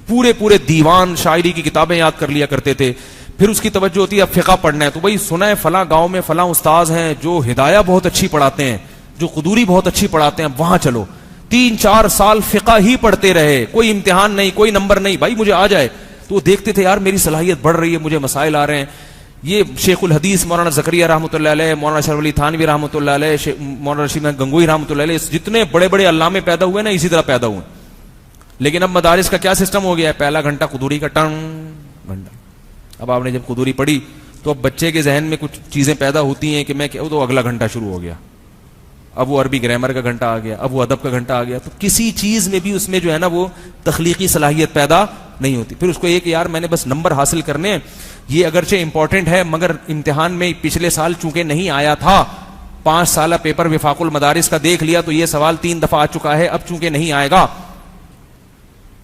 پورے دیوان شاعری کی کتابیں یاد کر لیا کرتے تھے. پھر اس کی توجہ ہوتی ہے اب فقہ پڑھنا ہے, تو بھائی سنا ہے فلاں گاؤں میں فلاں استاذ ہیں جو ہدایہ بہت اچھی پڑھاتے ہیں, جو قدوری بہت اچھی پڑھاتے ہیں, وہاں چلو. 3-4 سال فقہ ہی پڑھتے رہے, کوئی امتحان نہیں, کوئی نمبر نہیں, بھائی مجھے آ جائے. تو وہ دیکھتے تھے یار میری صلاحیت بڑھ رہی ہے, مجھے مسائل آ رہے ہیں. یہ شیخ الحدیث مولانا زکریا رحمۃ اللہ علیہ, مولانا اشرف علی تھانوی رحمۃ اللہ علیہ, مولانا رشید گنگوئی رحمۃ اللہ علیہ, جتنے بڑے بڑے علامے پیدا ہوئے نا اسی طرح پیدا ہوئے. لیکن اب مدارس کا کیا سسٹم ہو گیا ہے, پہلا گھنٹہ قدوری کا, گھنٹہ. اب آپ نے جب قدوری پڑھی تو اب بچے کے ذہن میں کچھ چیزیں پیدا ہوتی ہیں کہ میں تو اگلا گھنٹہ شروع ہو گیا, اب وہ عربی گرامر کا گھنٹہ آ گیا, اب وہ ادب کا گھنٹہ آ گیا. تو کسی چیز میں بھی اس میں جو ہے نا وہ تخلیقی صلاحیت پیدا نہیں ہوتی. پھر اس کو یہ کہ یار میں نے بس نمبر حاصل کرنے ہیں, یہ اگرچہ امپورٹنٹ ہے مگر امتحان میں پچھلے سال چونکہ نہیں آیا تھا, 5 سالہ پیپر وفاق المدارس کا دیکھ لیا تو یہ سوال 3 دفعہ آ چکا ہے, اب چونکہ نہیں آئے گا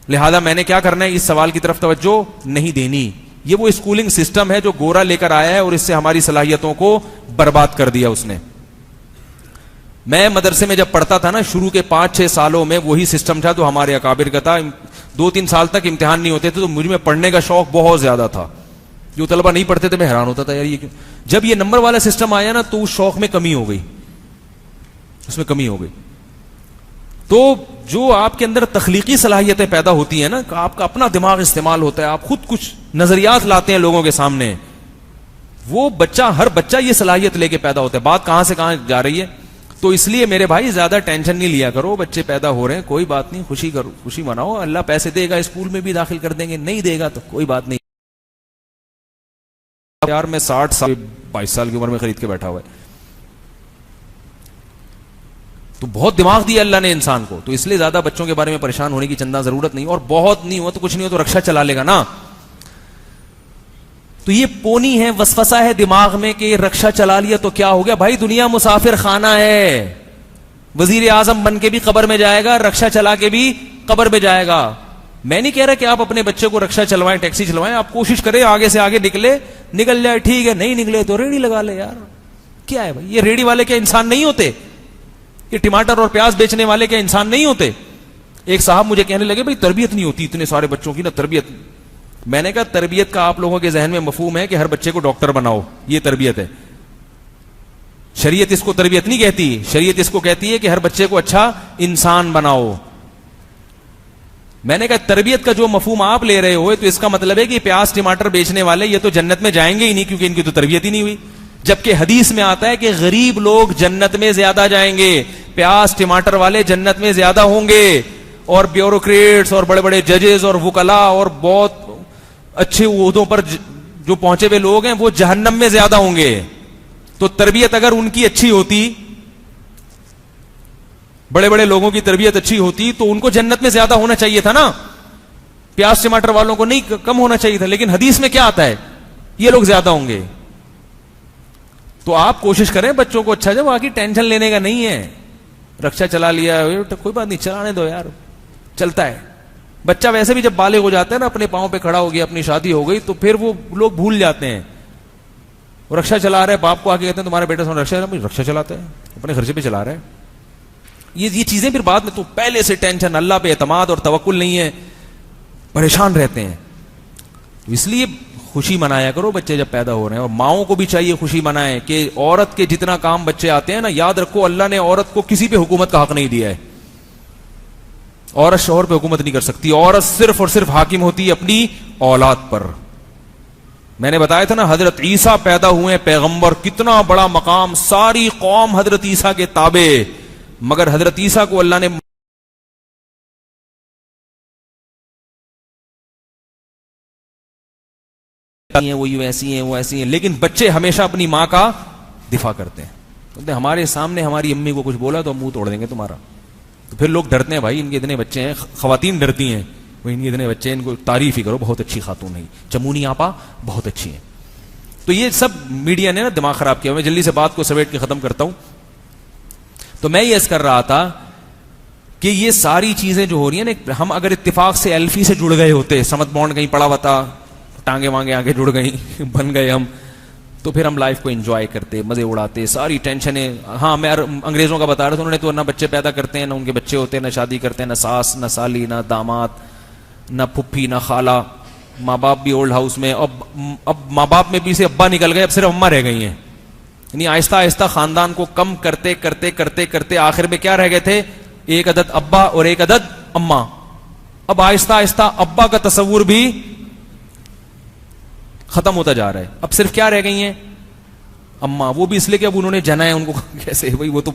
لہذا میں نے کیا کرنا ہے, اس سوال کی طرف توجہ نہیں دینی. یہ وہ اسکولنگ سسٹم ہے جو گورا لے کر آیا ہے اور اس سے ہماری صلاحیتوں کو برباد کر دیا اس نے. میں مدرسے میں جب پڑھتا تھا نا, شروع کے 5-6 سالوں میں وہی سسٹم تھا جو ہمارے اکابر کا تھا. 2-3 سال تک امتحان نہیں ہوتے تھے تو مجھ میں پڑھنے کا شوق بہت زیادہ تھا. جو طلبہ نہیں پڑھتے تھے میں حیران ہوتا تھا یار یہ کیوں. جب یہ نمبر والا سسٹم آیا نا تو اس شوق میں کمی ہو گئی, اس میں کمی ہو گئی. تو جو آپ کے اندر تخلیقی صلاحیتیں پیدا ہوتی ہیں نا, آپ کا اپنا دماغ استعمال ہوتا ہے, آپ خود کچھ نظریات لاتے ہیں لوگوں کے سامنے, وہ بچہ, ہر بچہ یہ صلاحیت لے کے پیدا ہوتا ہے. بات کہاں سے کہاں جا رہی ہے, تو اس لیے میرے بھائی زیادہ ٹینشن نہیں لیا کرو, بچے پیدا ہو رہے ہیں کوئی بات نہیں, خوشی کرو, خوشی مناؤ, اللہ پیسے دے گا اسکول میں بھی داخل کر دیں گے, نہیں دے گا تو کوئی بات نہیں. یار میں 60 سال 22 سال کی عمر میں خرید کے بیٹھا ہوا ہے, تو بہت دماغ دیا اللہ نے انسان کو, تو اس لیے زیادہ بچوں کے بارے میں پریشان ہونے کی چندہ ضرورت نہیں, اور بہت نہیں ہوا تو کچھ نہیں ہو تو رکشا چلا لے گا نا. تو یہ پونی ہے, وسوسہ ہے دماغ میں کہ رکشا چلا لیا تو کیا ہو گیا. بھائی دنیا مسافر خانہ ہے, وزیر اعظم بن کے بھی قبر میں جائے گا, رکشا چلا کے بھی قبر میں جائے گا. میں نہیں کہہ رہا کہ آپ اپنے بچے کو رکشا چلوائیں, ٹیکسی چلوائیں, آپ کوشش کریں آگے سے آگے نکل جائے, ٹھیک ہے, نہیں نکلے تو ریڑھی لگا لے. یار کیا ہے بھائی, یہ ریڑھی والے کیا انسان نہیں ہوتے؟ یہ ٹماٹر اور پیاز بیچنے والے کیا انسان نہیں ہوتے؟ ایک صاحب مجھے کہنے لگے بھائی تربیت نہیں ہوتی اتنے سارے بچوں کی نا, تربیت. میں نے کہا تربیت کا آپ لوگوں کے ذہن میں مفہوم ہے کہ ہر بچے کو ڈاکٹر بناؤ, یہ تربیت ہے. شریعت اس کو تربیت نہیں کہتی, شریعت اس کو کہتی ہے کہ ہر بچے کو اچھا انسان بناؤ. میں نے کہا تربیت کا جو مفہوم آپ لے رہے ہو تو اس کا مطلب ہے کہ پیاز ٹماٹر بیچنے والے یہ تو جنت میں جائیں گے ہی نہیں, کیونکہ ان کی تو تربیت ہی نہیں ہوئی. جبکہ حدیث میں آتا ہے کہ غریب لوگ جنت میں زیادہ جائیں گے, پیاز ٹماٹر والے جنت میں زیادہ ہوں گے, اور بیوروکریٹس اور بڑے بڑے ججز اور وکلاء اور بہت اچھے عہدوں پر جو پہنچے ہوئے لوگ ہیں وہ جہنم میں زیادہ ہوں گے. تو تربیت اگر ان کی اچھی ہوتی, بڑے بڑے لوگوں کی تربیت اچھی ہوتی تو ان کو جنت میں زیادہ ہونا چاہیے تھا نا, پیاز ٹماٹر والوں کو نہیں کم ہونا چاہیے تھا. لیکن حدیث میں کیا آتا ہے, یہ لوگ زیادہ ہوں گے. تو آپ کوشش کریں بچوں کو اچھا, جب باقی ٹینشن لینے کا نہیں ہے. رکشا چلا لیا کوئی بات نہیں, چلانے دو یار, چلتا ہے. بچہ ویسے بھی جب بالغ ہو جاتا ہے نا, اپنے پاؤں پہ کھڑا ہو گیا, اپنی شادی ہو گئی, تو پھر وہ لوگ بھول جاتے ہیں. رکشا چلا رہے, باپ کو آ کے کہتے ہیں تمہارے بیٹا رکشا چلاتا ہے, اپنے خرچے پہ چلا رہے ہیں. یہ چیزیں پھر بعد میں, تو پہلے سے ٹینشن, اللہ پہ اعتماد اور توکل نہیں ہے, پریشان رہتے ہیں. اس لیے خوشی منایا کرو بچے جب پیدا ہو رہے ہیں, اور ماؤں کو بھی چاہیے خوشی منائیں کہ عورت کے جتنا کام بچے آتے ہیں نا, یاد رکھو اللہ نے عورت کو کسی پہ حکومت کا حق نہیں دیا ہے. عورت شوہر پہ حکومت نہیں کر سکتی, عورت صرف اور صرف حاکم ہوتی ہے اپنی اولاد پر. میں نے بتایا تھا نا حضرت عیسیٰ پیدا ہوئے پیغمبر, کتنا بڑا مقام, ساری قوم حضرت عیسیٰ کے تابع, مگر حضرت عیسیٰ کو اللہ نے وہ ایسی ہیں وہ ایسی ہیں, لیکن بچے ہمیشہ اپنی ماں کا دفاع کرتے ہیں. ہمارے سامنے ہماری امی کو کچھ بولا تو منہ توڑ دیں گے تمہارا. تو پھر لوگ ڈرتے ہیں, بھائی ان کے اتنے بچے ہیں, خواتین ڈرتی ہیں, وہ ان کے اتنے بچے ہیں, ان کو تعریف ہی کرو, بہت اچھی خاتون ہے, چمونی آپا بہت اچھی ہیں. تو یہ سب میڈیا نے نا دماغ خراب کیا. میں جلدی سے بات کو سمیٹ کے ختم کرتا ہوں. تو میں یہ عرض کر رہا تھا کہ یہ ساری چیزیں جو ہو رہی ہیں نا, ہم اگر اتفاق سے ایلفی سے جڑ گئے ہوتے, سمت بانڈ کہیں پڑا ہوا تھا, ٹانگے وانگے آگے جڑ گئی, بن گئے ہم, تو پھر ہم لائف کو انجوائے کرتے, مزے اڑاتے, ساری ٹینشنیں. ہاں میں انگریزوں کا بتا رہا تھا, انہوں نے تو نہ بچے پیدا کرتے ہیں, نہ ان کے بچے ہوتے ہیں, نہ شادی کرتے ہیں, نہ ساس نہ سالی نہ داماد نہ پھپھی نہ خالہ, ماں باپ بھی اولڈ ہاؤس میں. اب ماں باپ میں بھی سے ابا نکل گئے, اب صرف اماں رہ گئی ہیں. یعنی آہستہ آہستہ خاندان کو کم کرتے کرتے کرتے کرتے آخر میں کیا رہ گئے تھے, ایک عدد ابا اور ایک عدد اماں. اب آہستہ آہستہ ابا کا تصور بھی ختم ہوتا جا رہا ہے, اب صرف کیا رہ گئی ہیں, اماں. وہ بھی اس لیے کہ اب انہوں نے جنا ہے, ان کو کیسے بھائی, وہ تو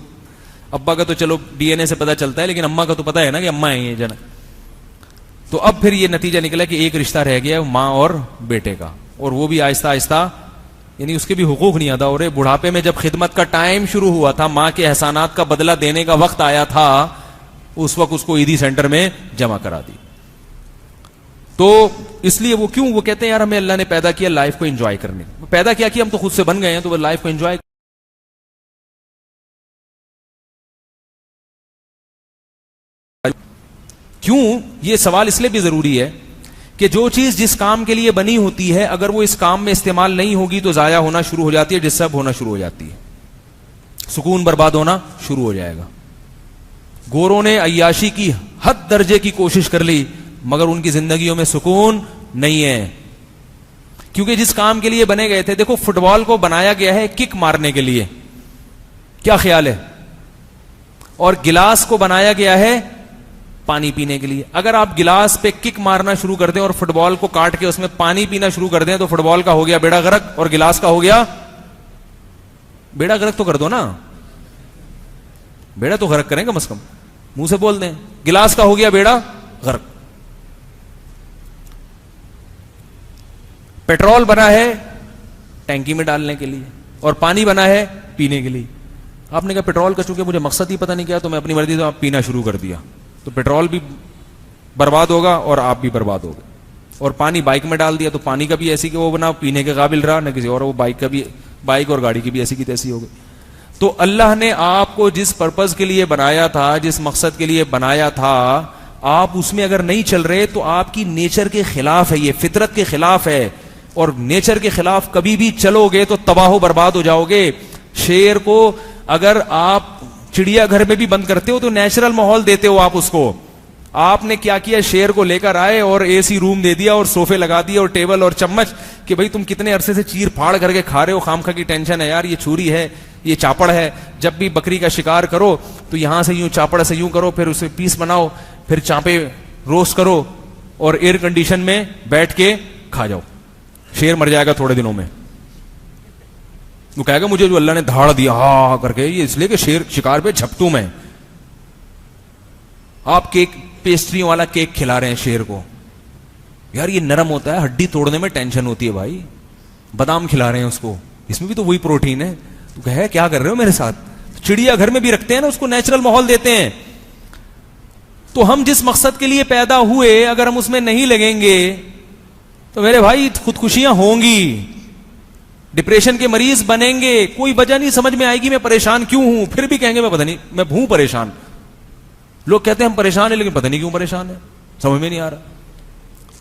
ابا کا تو چلو ڈی این اے سے پتا چلتا ہے, لیکن اماں کا تو پتا ہے نا کہ اماں ہیں یہ جنا. تو اب پھر یہ نتیجہ نکلا کہ ایک رشتہ رہ گیا ماں اور بیٹے کا, اور وہ بھی آہستہ آہستہ یعنی اس کے بھی حقوق نہیں ادا ہو رہے. بڑھاپے میں جب خدمت کا ٹائم شروع ہوا تھا, ماں کے احسانات کا بدلہ دینے کا وقت آیا تھا, اس وقت اس کو عیدی سینٹر میں جمع کرا دی. تو اس لیے وہ کیوں, وہ کہتے ہیں یار ہمیں اللہ نے پیدا کیا لائف کو انجوائے کرنے, پیدا کیا ہم تو خود سے بن گئے ہیں, تو وہ لائف کو انجوائے. کیوں یہ سوال اس لیے بھی ضروری ہے کہ جو چیز جس کام کے لیے بنی ہوتی ہے, اگر وہ اس کام میں استعمال نہیں ہوگی تو ضائع ہونا شروع ہو جاتی ہے, ڈسٹرب ہونا شروع ہو جاتی ہے, سکون برباد ہونا شروع ہو جائے گا. گوروں نے عیاشی کی حد درجے کی کوشش کر لی, مگر ان کی زندگیوں میں سکون نہیں ہے, کیونکہ جس کام کے لیے بنے گئے تھے. دیکھو فٹ بال کو بنایا گیا ہے کک مارنے کے لیے, کیا خیال ہے, اور گلاس کو بنایا گیا ہے پانی پینے کے لیے. اگر آپ گلاس پہ کک مارنا شروع کر دیں اور فٹ بال کو کاٹ کے اس میں پانی پینا شروع کر دیں, تو فٹ بال کا ہو گیا بیڑا غرق, اور گلاس کا ہو گیا بیڑا غرق. تو کر دو نا, بیڑا تو غرق کریں کم از کم, منہ سے بول دیں گلاس کا ہو گیا بیڑا غرق. پیٹرول بنا ہے ٹینکی میں ڈالنے کے لیے اور پانی بنا ہے پینے کے لیے. آپ نے کہا پیٹرول کا چونکہ مجھے مقصد ہی پتہ نہیں کیا تو میں اپنی مرضی سے آپ پینا شروع کر دیا, تو پیٹرول بھی برباد ہوگا اور آپ بھی برباد ہوگا. اور پانی بائک میں ڈال دیا تو پانی کا بھی ایسی کہ وہ بنا پینے کے قابل رہا نہ کسی اور, وہ بائک کا بھی, بائک اور گاڑی کی بھی ایسی کی تیسی ہو گئی. تو اللہ نے آپ کو جس پرپز کے لیے بنایا تھا, جس مقصد کے لیے بنایا تھا, آپ اس میں اگر نہیں چل رہے تو آپ کی نیچر کے خلاف ہے, یہ فطرت کے خلاف ہے. اور نیچر کے خلاف کبھی بھی چلو گے تو تباہ و برباد ہو جاؤ گے. شیر کو اگر آپ چڑیا گھر میں بھی بند کرتے ہو تو نیچرل ماحول دیتے ہو آپ اس کو. آپ نے کیا کیا, شیر کو لے کر آئے اور اے سی روم دے دیا اور صوفے لگا دیے اور ٹیبل اور چمچ کہ بھائی تم کتنے عرصے سے چیر پھاڑ کر کے کھا رہے ہو, خامخواہ کی ٹینشن ہے یار, یہ چھری ہے, یہ چاپڑ ہے, جب بھی بکری کا شکار کرو تو یہاں سے یوں چاپڑ سے یوں کرو, پھر اسے پیس بناؤ, پھر چانپے روسٹ کرو اور ایئر کنڈیشن میں بیٹھ کے کھا جاؤ. شیر مر جائے گا تھوڑے دنوں میں. وہ کہے گا مجھے جو اللہ نے دھاڑ دیا ہاں کر کے, یہ اس لیے کہ شیر شکار پہ جھپٹوں میں. آپ کیک, پیسٹریوں والا کیک کھلا رہے ہیں شیر کو, یار یہ نرم ہوتا ہے, ہڈی توڑنے میں ٹینشن ہوتی ہے بھائی. بادام کھلا رہے ہیں اس کو, اس میں بھی تو وہی پروٹین ہے. تو کہے کیا کر رہے ہو میرے ساتھ. چڑیا گھر میں بھی رکھتے ہیں نا, اس کو نیچرل ماحول دیتے ہیں. تو ہم جس مقصد کے لیے پیدا ہوئے اگر ہم اس میں نہیں لگیں گے تو میرے بھائی خودکشیاں ہوں گی, ڈپریشن کے مریض بنیں گے. کوئی وجہ نہیں سمجھ میں آئے گی میں پریشان کیوں ہوں, پھر بھی کہیں گے میں پتہ نہیں میں ہوں پریشان. لوگ کہتے ہیں ہم پریشان ہیں لیکن پتہ نہیں کیوں پریشان ہیں, سمجھ میں نہیں آ رہا.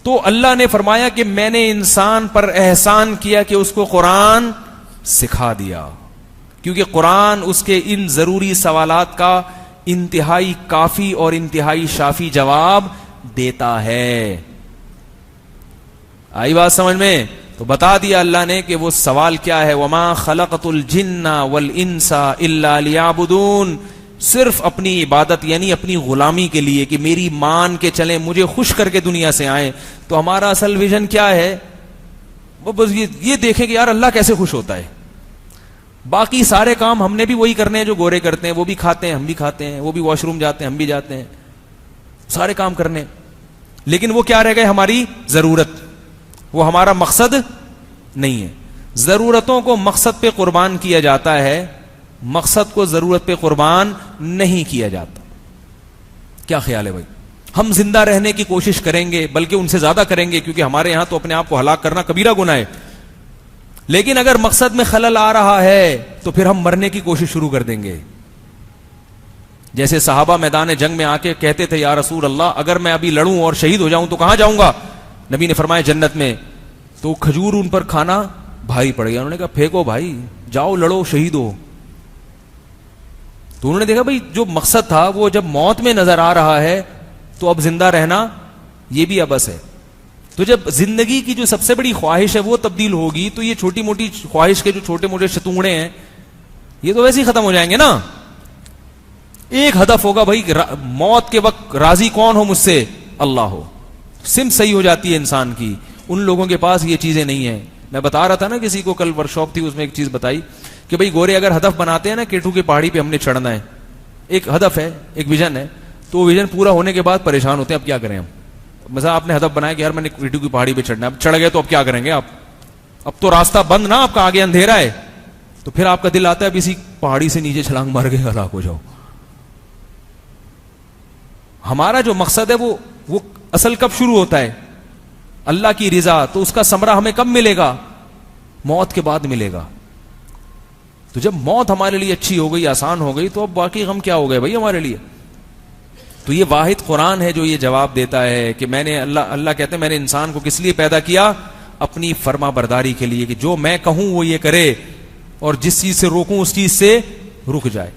تو اللہ نے فرمایا کہ میں نے انسان پر احسان کیا کہ اس کو قرآن سکھا دیا, کیونکہ قرآن اس کے ان ضروری سوالات کا انتہائی کافی اور انتہائی شافی جواب دیتا ہے. آئی بات سمجھ میں؟ تو بتا دیا اللہ نے کہ وہ سوال کیا ہے, وما خلقت الجن والانس الا لیعبدون, صرف اپنی عبادت یعنی اپنی غلامی کے لیے کہ میری مان کے چلیں, مجھے خوش کر کے دنیا سے آئیں. تو ہمارا اصل ویژن کیا ہے, وہ بس یہ دیکھیں کہ یار اللہ کیسے خوش ہوتا ہے. باقی سارے کام ہم نے بھی وہی کرنے ہیں جو گورے کرتے ہیں, وہ بھی کھاتے ہیں ہم بھی کھاتے ہیں, وہ بھی واش روم جاتے ہیں ہم بھی جاتے ہیں, سارے کام کرنے. لیکن وہ کیا رہ گئے, ہماری ضرورت, وہ ہمارا مقصد نہیں ہے. ضرورتوں کو مقصد پہ قربان کیا جاتا ہے, مقصد کو ضرورت پہ قربان نہیں کیا جاتا. کیا خیال ہے بھائی؟ ہم زندہ رہنے کی کوشش کریں گے, بلکہ ان سے زیادہ کریں گے, کیونکہ ہمارے یہاں تو اپنے آپ کو ہلاک کرنا کبیرہ گناہ ہے. لیکن اگر مقصد میں خلل آ رہا ہے تو پھر ہم مرنے کی کوشش شروع کر دیں گے. جیسے صحابہ میدان جنگ میں آ کے کہتے تھے یا رسول اللہ اگر میں ابھی لڑوں اور شہید ہو جاؤں تو کہاں جاؤں گا؟ نبی نے فرمایا جنت میں. تو کھجور ان پر کھانا بھاری پڑ گیا. انہوں نے کہا پھینکو بھائی, جاؤ لڑو شہید ہو. تو انہوں نے دیکھا بھائی جو مقصد تھا وہ جب موت میں نظر آ رہا ہے تو اب زندہ رہنا یہ بھی ابس ہے. تو جب زندگی کی جو سب سے بڑی خواہش ہے وہ تبدیل ہوگی تو یہ چھوٹی موٹی خواہش کے جو چھوٹے موٹے شتونگڑے ہیں یہ تو ویسے ہی ختم ہو جائیں گے نا. ایک ہدف ہوگا بھائی, موت کے وقت راضی کون ہو مجھ سے؟ اللہ ہو. سمت صحیح ہو جاتی ہے انسان کی. ان لوگوں کے پاس یہ چیزیں نہیں ہیں. میں بتا رہا تھا نا کسی کو, کل ورکشاپ تھی اس میں ایک چیز بتائی کہ بھائی گورے اگر ہدف بناتے ہیں نا کیٹو کی پہاڑی پہ ہم نے چڑھنا ہے, ایک ہدف ہے, ایک ویژن ہے, تو وہ ویژن پورا ہونے کے بعد پریشان ہوتے ہیں اب کیا کریں ہم. مثلا آپ نے ہدف بنایا کہ یار میں نے کیٹو کی پہاڑی پہ چڑھنا ہے, اب چڑھ گئے تو اب کیا کریں گے آپ؟ اب تو راستہ بند نا, آپ کا آگے اندھیرا ہے. تو پھر آپ کا دل آتا ہے اب اسی پہاڑی سے نیچے چھلانگ مار کے ہلاک ہو جاؤ. ہمارا جو مقصد ہے وہ اصل کب شروع ہوتا ہے؟ اللہ کی رضا. تو اس کا ثمرہ ہمیں کب ملے گا؟ موت کے بعد ملے گا. تو جب موت ہمارے لیے اچھی ہو گئی, آسان ہو گئی, تو اب باقی غم کیا ہو گئے بھائی ہمارے لیے. تو یہ واحد قرآن ہے جو یہ جواب دیتا ہے کہ میں نے اللہ کہتے ہیں میں نے انسان کو کس لیے پیدا کیا؟ اپنی فرما برداری کے لیے, کہ جو میں کہوں وہ یہ کرے اور جس چیز سے روکوں اس چیز سے رک جائے.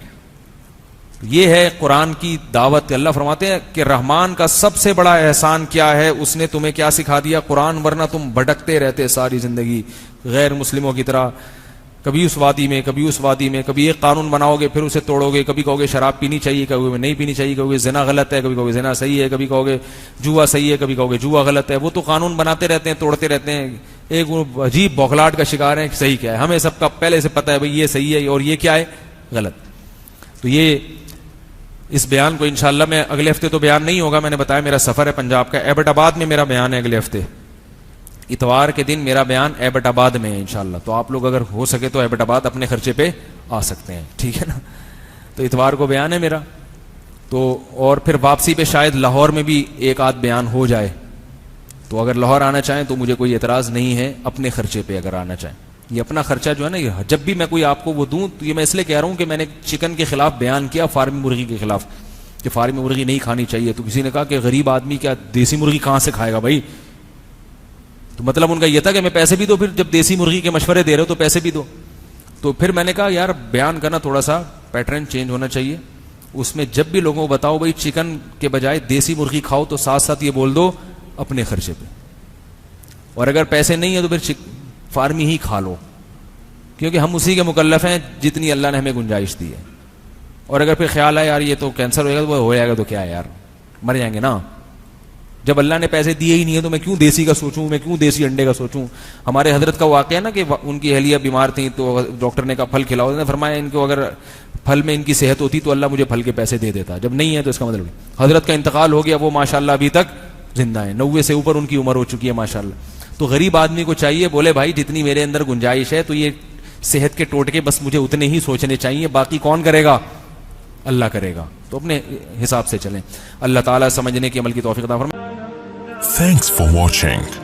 یہ ہے قرآن کی دعوت. اللہ فرماتے ہیں کہ رحمان کا سب سے بڑا احسان کیا ہے, اس نے تمہیں کیا سکھا دیا؟ قرآن. ورنہ تم بھٹکتے رہتے ساری زندگی غیر مسلموں کی طرح, کبھی اس وادی میں کبھی اس وادی میں. کبھی ایک قانون بناؤ گے پھر اسے توڑو گے, کبھی کہو گے شراب پینی چاہیے, کبھی نہیں پینی چاہیے, کبھی زنا غلط ہے, کبھی کہو گے زنا صحیح ہے, کبھی کہو گے جوا صحیح ہے, کبھی کہو گے جوا غلط ہے. وہ تو قانون بناتے رہتے ہیں, توڑتے رہتے ہیں. ایک عجیب بوکھلاہٹ کا شکار ہے کہ صحیح کیا ہے. ہمیں سب کا پہلے سے پتہ ہے بھائی یہ صحیح ہے اور یہ کیا ہے غلط. تو یہ اس بیان کو انشاءاللہ میں اگلے ہفتے تو بیان نہیں ہوگا، میں نے بتایا میرا سفر ہے پنجاب کا، ایبٹ آباد میں میرا بیان ہے اگلے ہفتے، اتوار کے دن میرا بیان ایبٹ آباد میں ہے انشاءاللہ. تو آپ لوگ اگر ہو سکے تو ایبٹ آباد اپنے خرچے پہ آ سکتے ہیں، ٹھیک ہے نا. تو اتوار کو بیان ہے میرا، تو اور پھر واپسی پہ شاید لاہور میں بھی ایک آدھ بیان ہو جائے. تو اگر لاہور آنا چاہیں تو مجھے کوئی اعتراض نہیں ہے، اپنے خرچے پہ اگر آنا چاہیں. یہ اپنا خرچہ جو ہے نا، یہ جب بھی میں کوئی آپ کو وہ دوں تو یہ میں اس لیے کہہ رہا ہوں کہ میں نے چکن کے خلاف بیان کیا، فارمی مرغی کے خلاف، کہ فارمی مرغی نہیں کھانی چاہیے. تو کسی نے کہا کہ غریب آدمی کیا دیسی مرغی کہاں سے کھائے گا بھائی؟ تو مطلب ان کا یہ تھا کہ میں پیسے بھی دو، پھر جب دیسی مرغی کے مشورے دے رہے ہو تو پیسے بھی دو. تو پھر میں نے کہا یار بیان کرنا تھوڑا سا پیٹرن چینج ہونا چاہیے. اس میں جب بھی لوگوں کو بتاؤ بھائی چکن کے بجائے دیسی مرغی کھاؤ، تو ساتھ ساتھ یہ بول دو اپنے خرچے پہ. اور اگر پیسے نہیں ہیں تو پھر فارمی ہی کھا لو، کیونکہ ہم اسی کے مکلف ہیں جتنی اللہ نے ہمیں گنجائش دی ہے. اور اگر پھر خیال ہے یار یہ تو کینسر ہوئے گا تو وہ ہو جائے گا تو کیا ہے یار، مر جائیں گے نا. جب اللہ نے پیسے دیے ہی نہیں ہے تو میں کیوں دیسی کا سوچوں، میں کیوں دیسی انڈے کا سوچوں. ہمارے حضرت کا واقعہ ہے نا کہ ان کی اہلیہ بیمار تھیں تو ڈاکٹر نے کہا پھل کھلاؤ. نے فرمایا ان کو اگر پھل میں ان کی صحت ہوتی تو اللہ مجھے پھل کے پیسے دے دیتا، جب نہیں ہے تو اس کا مطلب حضرت کا انتقال ہو گیا، وہ ماشاءاللہ ابھی تک زندہ ہیں، 90 سے اوپر ان کی عمر ہو چکی ہے ماشاءاللہ. تو غریب آدمی کو چاہیے بولے بھائی جتنی میرے اندر گنجائش ہے تو یہ صحت کے ٹوٹکے بس مجھے اتنے ہی سوچنے چاہیے، باقی کون کرے گا؟ اللہ کرے گا. تو اپنے حساب سے چلیں. اللہ تعالیٰ سمجھنے کی عمل کی توفیق عطا فرمائے. Thanks for watching.